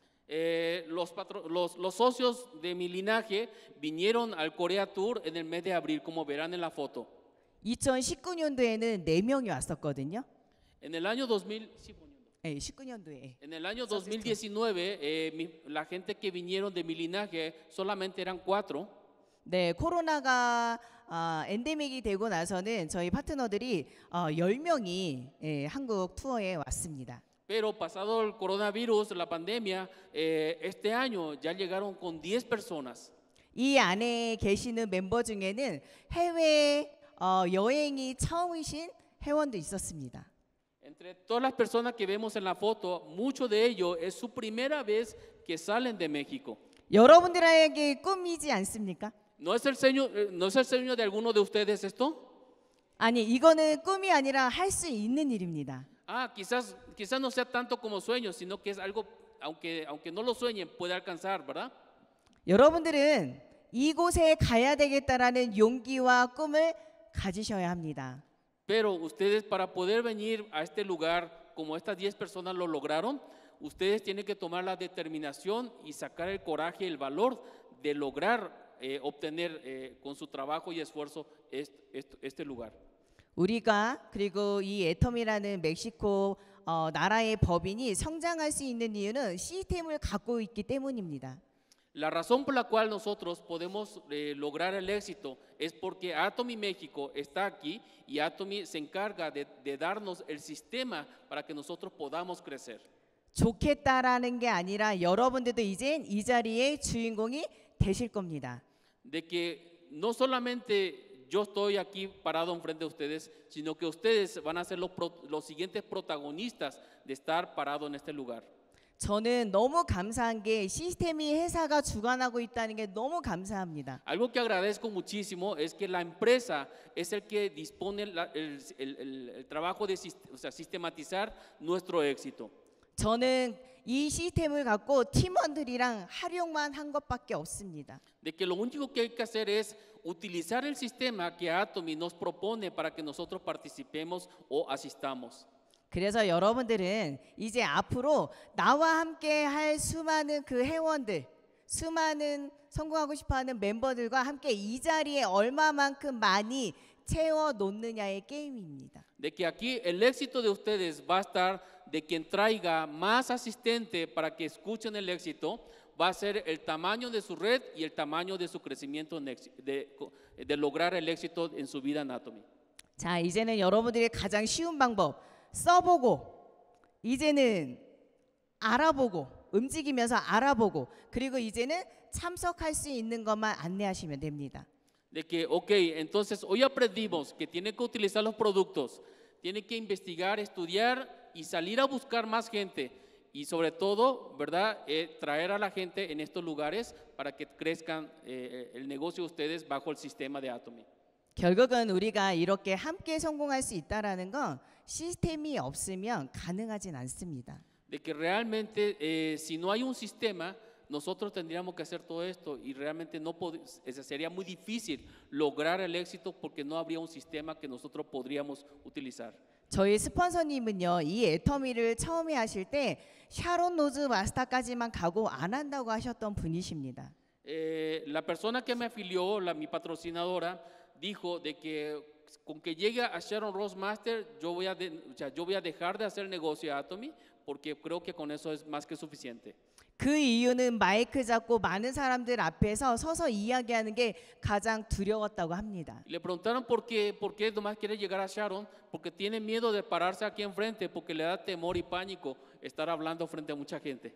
Los socios de mi linaje vinieron al Korea Tour en el mes de abril, como verán en la foto. 2019년도에는 4명이 왔었거든요. En el año 2019. 네, 19년도에. En el año 2019, la gente que vinieron de mi linaje solamente eran 4. 네, 코로나가 엔데믹이 되고 나서는 저희 파트너들이 10명이 한국 투어에 왔습니다. Pero pasado el coronavirus, la pandemia, este año ya llegaron con 10 personas. 이 안에 계시는 멤버 중에는 해외 여행이 처음이신 회원도 있었습니다. Entre todas las personas que vemos en la foto, muchos de ellos es su primera vez que salen de México. 여러분들에게 꿈이지 않습니까? ¿No es el sueño de alguno de ustedes esto? 아니, 이거는 꿈이 아니라 할 수 있는 일입니다. Ah, quizás no sea tanto como sueño, sino que es algo, aunque no lo sueñen, puede alcanzar, ¿verdad? 여러분들은 이곳에 가야 되겠다라는 용기와 꿈을 가지셔야 합니다. Pero ustedes para poder venir a este lugar, como estas 10 personas lo lograron, ustedes tienen que tomar la determinación y sacar el coraje y el valor de lograr obtener con su trabajo y esfuerzo este lugar. 우리가 그리고 이 애텀이라는 멕시코 나라의 법인이 성장할 수 있는 이유는 시스템을 갖고 있기 때문입니다. La razón por la cual nosotros podemos lograr el éxito es porque Atomy México está aquí y Atomy se encarga de darnos el sistema para que nosotros podamos crecer. 좋겠다라는 게 아니라 여러분들도 이젠 이 자리의 주인공이 되실 겁니다. De que no solamente yo estoy aquí parado enfrente de ustedes, sino que ustedes van a ser los siguientes protagonistas de estar parado en este lugar. 저는 너무 감사한 게 시스템이 회사가 주관하고 있다는 게 너무 감사합니다. Algo que agradezco muchísimo es que la empresa es el que dispone el trabajo de sistematizar nuestro éxito. 저는 이 시스템을 갖고 팀원들이랑 활용만 한 것밖에 없습니다. De que lo único que hay que hacer es utilizar el sistema que Atomy nos propone para que nosotros participemos o asistamos. 그래서 여러분들은 이제 앞으로 나와 함께 할 수많은 그 회원들, 수많은 성공하고 싶어하는 멤버들과 함께 이 자리에 얼마만큼 많이 채워 놓느냐의 게임입니다. De que aquí el éxito de ustedes va a estar de quien traiga más asistente para que escuchen el éxito, va a ser el tamaño de su red y el tamaño de su crecimiento de lograr el éxito en su vida en Atomy. 자, 이제는 여러분들이 가장 쉬운 방법 써보고 이제는 알아보고 움직이면서 알아보고 그리고 이제는 참석할 수 있는 것만 안내하시면 됩니다. De que, ok, entonces hoy aprendimos que tienen que utilizar los productos, tienen que investigar, estudiar y salir a buscar más gente y sobre todo, ¿verdad? Traer a la gente en estos lugares para que crezcan el negocio de ustedes bajo el sistema de Atomy. 결국은 우리가 이렇게 함께 성공할 수 있다라는 건 시스템이 없으면 가능하진 않습니다. De que realmente si no hay un sistema, nosotros tendríamos que hacer todo esto y realmente sería muy difícil lograr el éxito porque no habría un sistema que nosotros podríamos utilizar. 저희 스폰서님은요, 이 애터미를 처음에 하실 때 샤론 로즈 마스터까지만 가고 안 한다고 하셨던 분이십니다. La persona que me afilió, mi patrocinadora, dijo de que con que llegue a Sharon Rose Master, yo voy a dejar de hacer negocio a Atomy porque creo que con eso es más que suficiente. 그 이유는 마이크 잡고 많은 사람들 앞에서 서서 이야기하는 게 가장 두려웠다고 합니다. Le preguntaron por qué nomás quiere llegar a Sharon, porque tiene miedo de pararse aquí enfrente, porque le da temor y pánico estar hablando frente a mucha gente.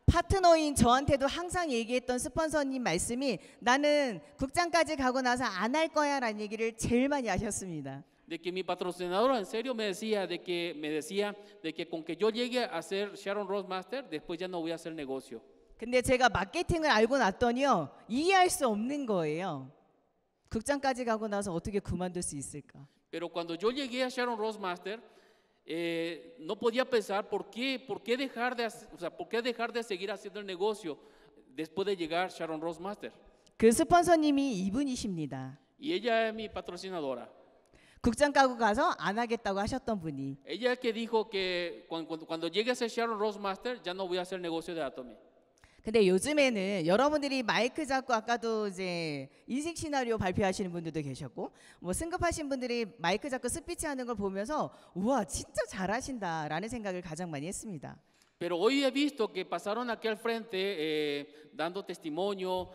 파트너인 저한테도 항상 얘기했던 스폰서님 말씀이 나는 국장까지 가고 나서 안 할 거야라는 얘기를 제일 많이 하셨습니다. De que mi patrocinadora en serio me decía de que con que yo llegue a ser Sharon Rose Master, después ya no voy a hacer negocio. 근데 제가 마케팅을 알고 났더니요, 이해할 수 없는 거예요. 국장까지 가고 나서 어떻게 그만둘 수 있을까? Pero cuando yo llegué a Sharon Rose Master, no podía pensar por qué dejar de seguir haciendo el negocio después de llegar a Sharon Rose Master. 그 스폰서님이 이분이십니다. Y ella es mi patrocinadora. 국장 가고 가서 안 하겠다고 하셨던 분이. Ella es que dijo que cuando llegue a ser Sharon Rose Master ya no voy a hacer negocio de Atomy. 근데 요즘에는 여러분들이 마이크 잡고 아까도 이제 인생 시나리오 발표하시는 분들도 계셨고 뭐 승급하신 분들이 마이크 잡고 스피치 하는 걸 보면서 우와 진짜 잘하신다라는 생각을 가장 많이 했습니다. Pero hoy he visto que pasaron aquí al frente dando testimonio,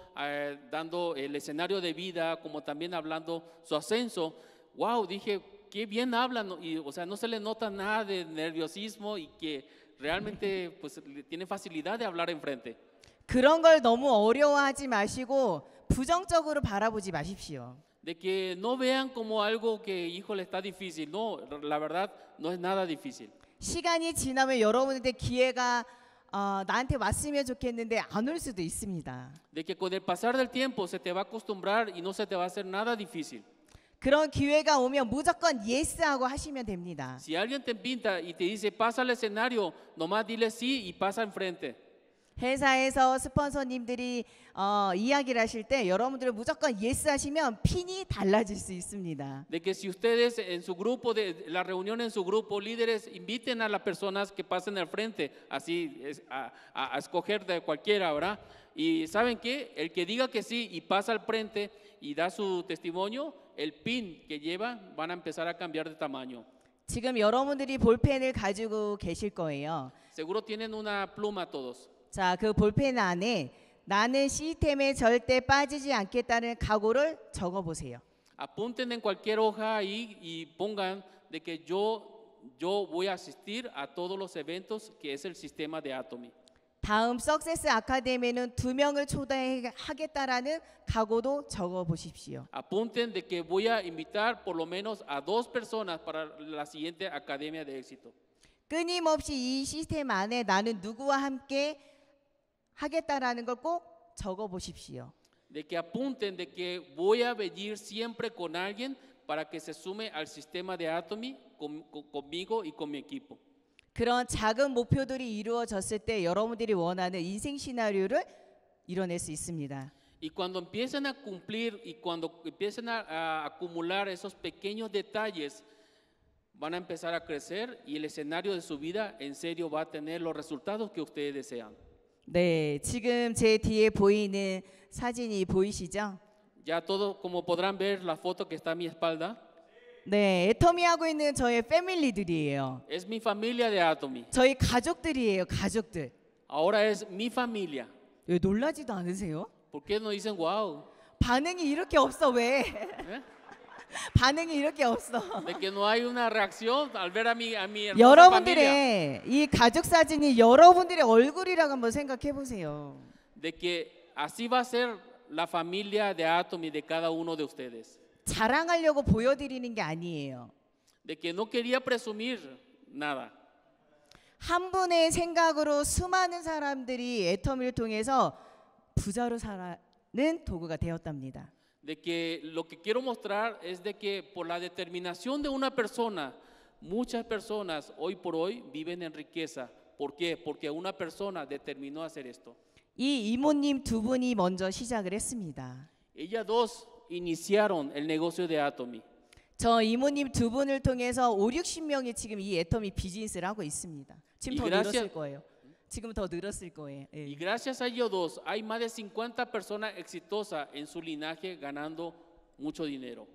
dando el escenario de vida, como también hablando su ascenso. Wow, dije, qué bien hablan, y, o sea, no se le nota nada de nerviosismo y que realmente pues, tiene facilidad de hablar enfrente. 그런 걸 너무 어려워하지 마시고 부정적으로 바라보지 마십시오. De que no vean como algo que, híjole, está difícil. No, la verdad no es nada difícil. 시간이 지나면 여러분한테 기회가 나한테 왔으면 좋겠는데 안 올 수도 있습니다. De que con el pasar del tiempo se te va a acostumbrar y no se te va a hacer nada difícil. 그런 기회가 오면 무조건 예스하고 하시면 됩니다. Si alguien te pinta y te dice pasa al escenario, nomás dile sí y pasa enfrente. 회사에서 스폰서님들이 이야기를 하실 때 여러분들은 무조건 예스 하시면 핀이 달라질 수 있습니다. De que si ustedes en su grupo, de la reunión en su grupo, líderes, inviten a las personas que pasen al frente, así a escoger de cualquiera, ¿verdad? Y ¿saben qué? El que diga que sí y pasa al frente y da su testimonio, el pin que lleva van a empezar a cambiar de tamaño. 지금 여러분들이 볼펜을 가지고 계실 거예요. Seguro tienen una pluma todos. 자, 그 볼펜 안에 나는 시스템에 절대 빠지지 않겠다는 각오를 적어 보세요. Apunten en cualquier hoja ahí y pongan de que yo voy a asistir a todos los eventos que es el sistema de Atomy. 다음 석세스 아카데미는 2명을 초대하겠다라는 각오도 적어 보십시오. Apunten de que voy a invitar por lo menos a 2 personas para la siguiente Academia de Éxito. 끊임없이 이 시스템 안에 나는 누구와 함께 하겠다라는 걸 꼭 적어 보십시오. De que apunten de que voy a venir siempre con alguien para que se sume al sistema de Atomy conmigo y con mi equipo. 그런 작은 목표들이 이루어졌을 때 여러분들이 원하는 인생 시나리오를 이뤄낼 수 있습니다. Y cuando empiecen a cumplir y cuando empiecen a acumular esos pequeños detalles, van a empezar a crecer y el escenario de su vida en serio va a tener los resultados que ustedes desean. 네, 지금 제 뒤에 보이는 사진이 보이시죠? Ya todos, como podrán ver la foto que está a mi espalda, 네, 애터미 하고 있는 저의 패밀리들이에요. es mi familia de Atomy. 저희 가족들이에요, 가족들. Ahora es mi familia. 왜 놀라지도 않으세요? ¿Por qué no dicen wow? 반응이 이렇게 없어 왜? ¿Eh? 반응이 이렇게 없어. De que no hay una reacción al ver a mi hermosa familia. 여러분들의 이 가족 사진이 여러분들의 얼굴이라고 한번 생각해 보세요. De que así va a ser la familia de Atomy de cada uno de ustedes. 자랑하려고 보여드리는 게 아니에요. De que no quería presumir nada. 한 분의 생각으로 수많은 사람들이 애터미를 통해서 부자로 살아는 도구가 되었답니다. De que lo que quiero mostrar es de que por la determinación de una persona, muchas personas hoy por hoy viven en riqueza. ¿Por qué? Porque una persona determinó hacer esto. 이 이모님 두 분이 먼저 시작을 했습니다. Ellas dos iniciaron el negocio de Atomy. 저 이모님 두 분을 통해서 5, 60명이 지금 이 애터미 비즈니스를 하고 있습니다. 지금 더 늘었을 거예요. 지금 더 늘었을 거예요. 예. Y gracias a ellos dos hay más de 50 personas exitosas en su linaje ganando mucho dinero.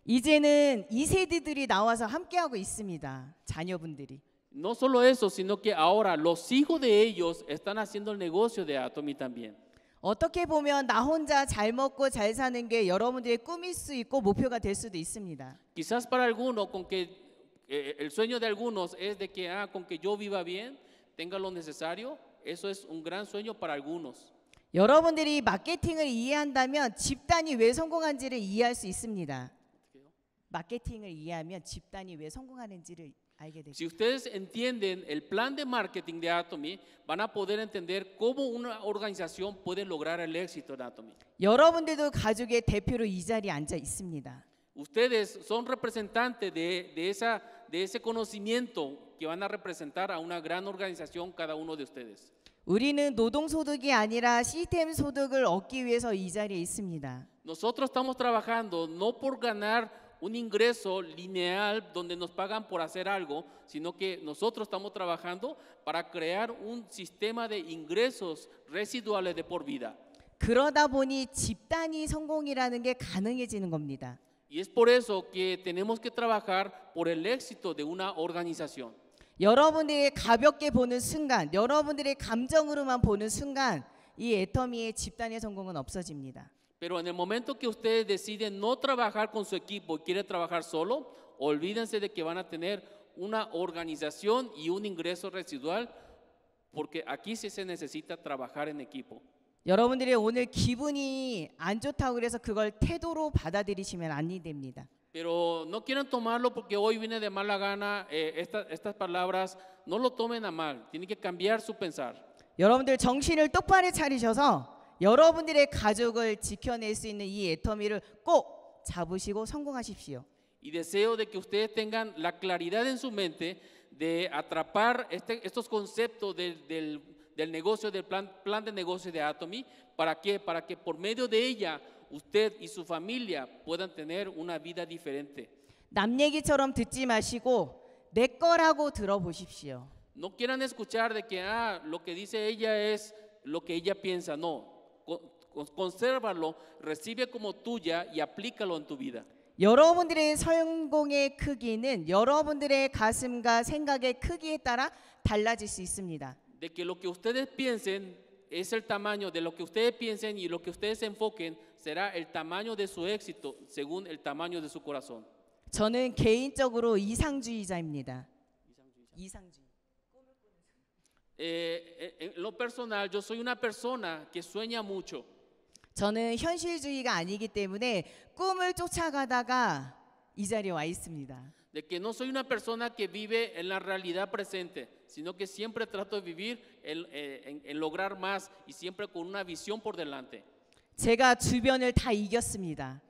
이제는 2세대들이 나와서 함께하고 있습니다. 자녀분들이. No solo eso, sino que ahora los hijos de ellos están haciendo el negocio de Atomy también. 어떻게 보면 나 혼자 잘 먹고 잘 사는 게 여러분들의 꿈일 수 있고 목표가 될 수도 있습니다. Quizás para algunos, con que el sueño de algunos es de que con que yo viva bien, tenga lo necesario, eso es un gran sueño para algunos. 여러분들이 마케팅을 이해한다면 집단이 왜 성공한지를 이해할 수 있습니다. 마케팅을 이해하면 집단이 왜 성공하는지를 알게 되죠. Si ustedes entienden el plan de marketing de Atomy, van a poder entender cómo una organización puede lograr el éxito en Atomy. 여러분들도 가족의 대표로 이 자리에 앉아 있습니다. Ustedes son representantes de ese conocimiento que van a representar a una gran organización cada uno de ustedes. 우리는 노동소득이 아니라 시스템 소득을 얻기 위해서 이 자리에 있습니다. Nosotros estamos trabajando no por ganar un ingreso lineal donde nos pagan por hacer algo, sino que nosotros estamos trabajando para crear un sistema de ingresos residuales de por vida. 그러다 보니 집단이 성공이라는 게 가능해지는 겁니다. Y es por eso que tenemos que trabajar por el éxito de una organización. 여러분들이 가볍게 보는 순간, 여러분들의 감정으로만 보는 순간 이 애터미의 집단의 성공은 없어집니다. Pero en el momento que ustedes deciden no trabajar con su equipo y quieren trabajar solo, olvídense de que van a tener una organización y un ingreso residual, porque aquí sí se necesita trabajar en equipo. 여러분들이 오늘 기분이 안 좋다고 그래서 그걸 태도로 받아들이시면 안 됩니다. Pero no quieran tomarlo porque hoy viene de mala gana, estas palabras no lo tomen a mal, tienen que cambiar su pensar. 여러분들 정신을 똑바로 차리셔서 여러분들의 가족을 지켜낼 수 있는 이 애터미를 꼭 잡으시고 성공하십시오. Y deseo de que ustedes tengan la claridad en su mente de atrapar estos conceptos del negocio, del plan de negocio de Atomy. ¿Para qué? Para que por medio de ella usted y su familia puedan tener una vida diferente. 남 얘기처럼 듣지 마시고 내 거라고 들어보십시오. No quieran escuchar de que lo que dice ella es lo que ella piensa. No, consérvalo, recibe como tuya y aplícalo en tu vida. 여러분들의 성공의 크기는 여러분들의 가슴과 생각의 크기에 따라 달라질 수 있습니다. De que lo que ustedes piensen es el tamaño de lo que ustedes piensen y lo que ustedes se enfoquen será el tamaño de su éxito según el tamaño de su corazón. 저는 개인적으로 이상주의자입니다. 이상주의. En lo personal, yo soy una persona que sueña mucho. 저는 현실주의가 아니기 때문에 꿈을 쫓아가다가 이 자리에 와 있습니다. De que no soy una persona que vive en la realidad presente, sino que siempre trato de vivir en lograr más y siempre con una visión por delante. 제가 주변을 다 이겼습니다.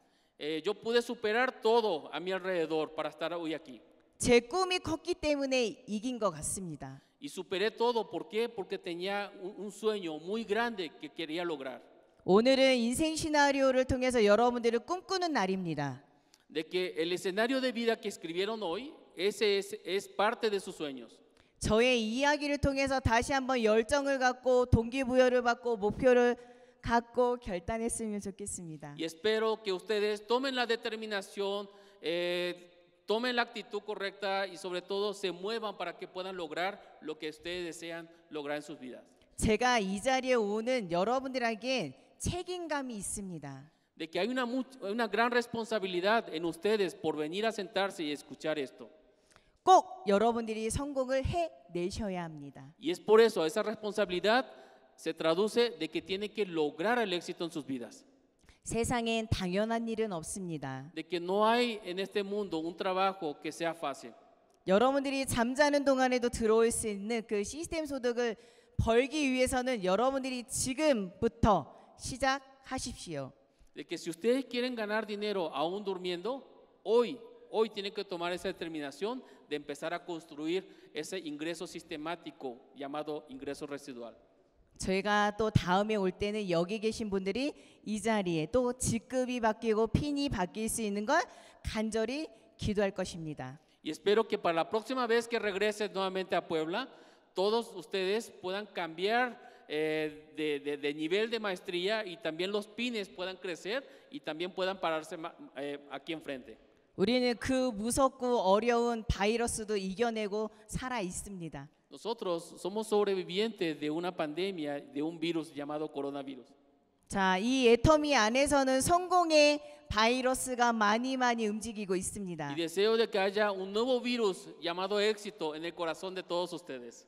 Yo pude superar todo a mi alrededor para estar hoy aquí. 제 꿈이 컸기 때문에 이긴 것 같습니다. Y superé todo, ¿por qué? Porque tenía un sueño muy grande que quería lograr. 오늘은 인생 시나리오를 통해서 여러분들을 꿈꾸는 날입니다. De que el escenario de vida que escribieron hoy, ese es parte de sus sueños. 저의 이야기를 통해서 다시 한번 열정을 갖고 동기부여를 받고 목표를 갖고 결단했으면 좋겠습니다. Y espero que ustedes tomen la determinación, tomen la actitud correcta y sobre todo se muevan para que puedan lograr lo que ustedes desean lograr en sus vidas. 제가 이 자리에 오는 여러분들에게 책임감이 있습니다. De que hay una gran responsabilidad en ustedes por venir a sentarse y escuchar esto. 꼭 여러분들이 성공을 해내셔야 합니다. Y es por eso, esa responsabilidad se traduce de que tienen que lograr el éxito en sus vidas. 세상엔 당연한 일은 없습니다. De que no hay en este mundo un trabajo que sea fácil. 여러분들이 잠자는 동안에도 들어올 수 있는 그 시스템 소득을 벌기 위해서는 여러분들이 지금부터 시작하십시오. De que si ustedes quieren ganar dinero aún durmiendo, hoy tienen que tomar esa determinación de empezar a construir ese ingreso sistemático llamado ingreso residual. 저희가 또 다음에 올 때는 여기 계신 분들이 이 자리에 또 직급이 바뀌고 핀이 바뀔 수 있는 걸 간절히 기도할 것입니다. Y espero que para la próxima vez que regresen nuevamente a Puebla, todos ustedes puedan cambiar de nivel de maestría y también los pines puedan crecer y también puedan pararse aquí enfrente. 우리는 그 무섭고 어려운 바이러스도 이겨내고 살아 있습니다. Nosotros somos sobrevivientes de una pandemia, de un virus llamado coronavirus. 자, 이 애터미 안에서는 성공의 바이러스가 많이 움직이고 있습니다. Y deseo de que haya un nuevo virus llamado éxito en el corazón de todos ustedes.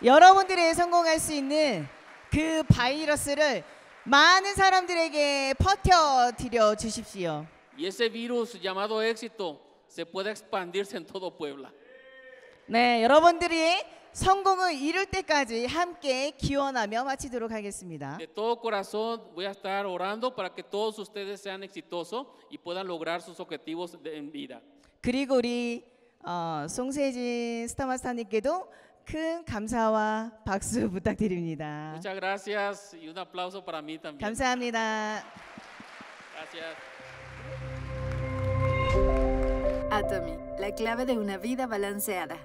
여러분들의 성공할 수 있는 그 바이러스를 많은 사람들에게 퍼뜨려 주십시오. Y ese virus llamado éxito se pueda expandirse en todo Puebla. 네, 여러분들이 성공을 이룰 때까지 함께 기원하며 마치도록 하겠습니다. De todo corazón voy a estar orando para que todos ustedes sean exitosos y puedan lograr sus objetivos en vida. 그리고 우리 송세진 스타마스터님께도 큰 감사와 박수 부탁드립니다. Muchas gracias y un aplauso para mí también. 감사합니다. Gracias. Atomy, la clave de una vida balanceada.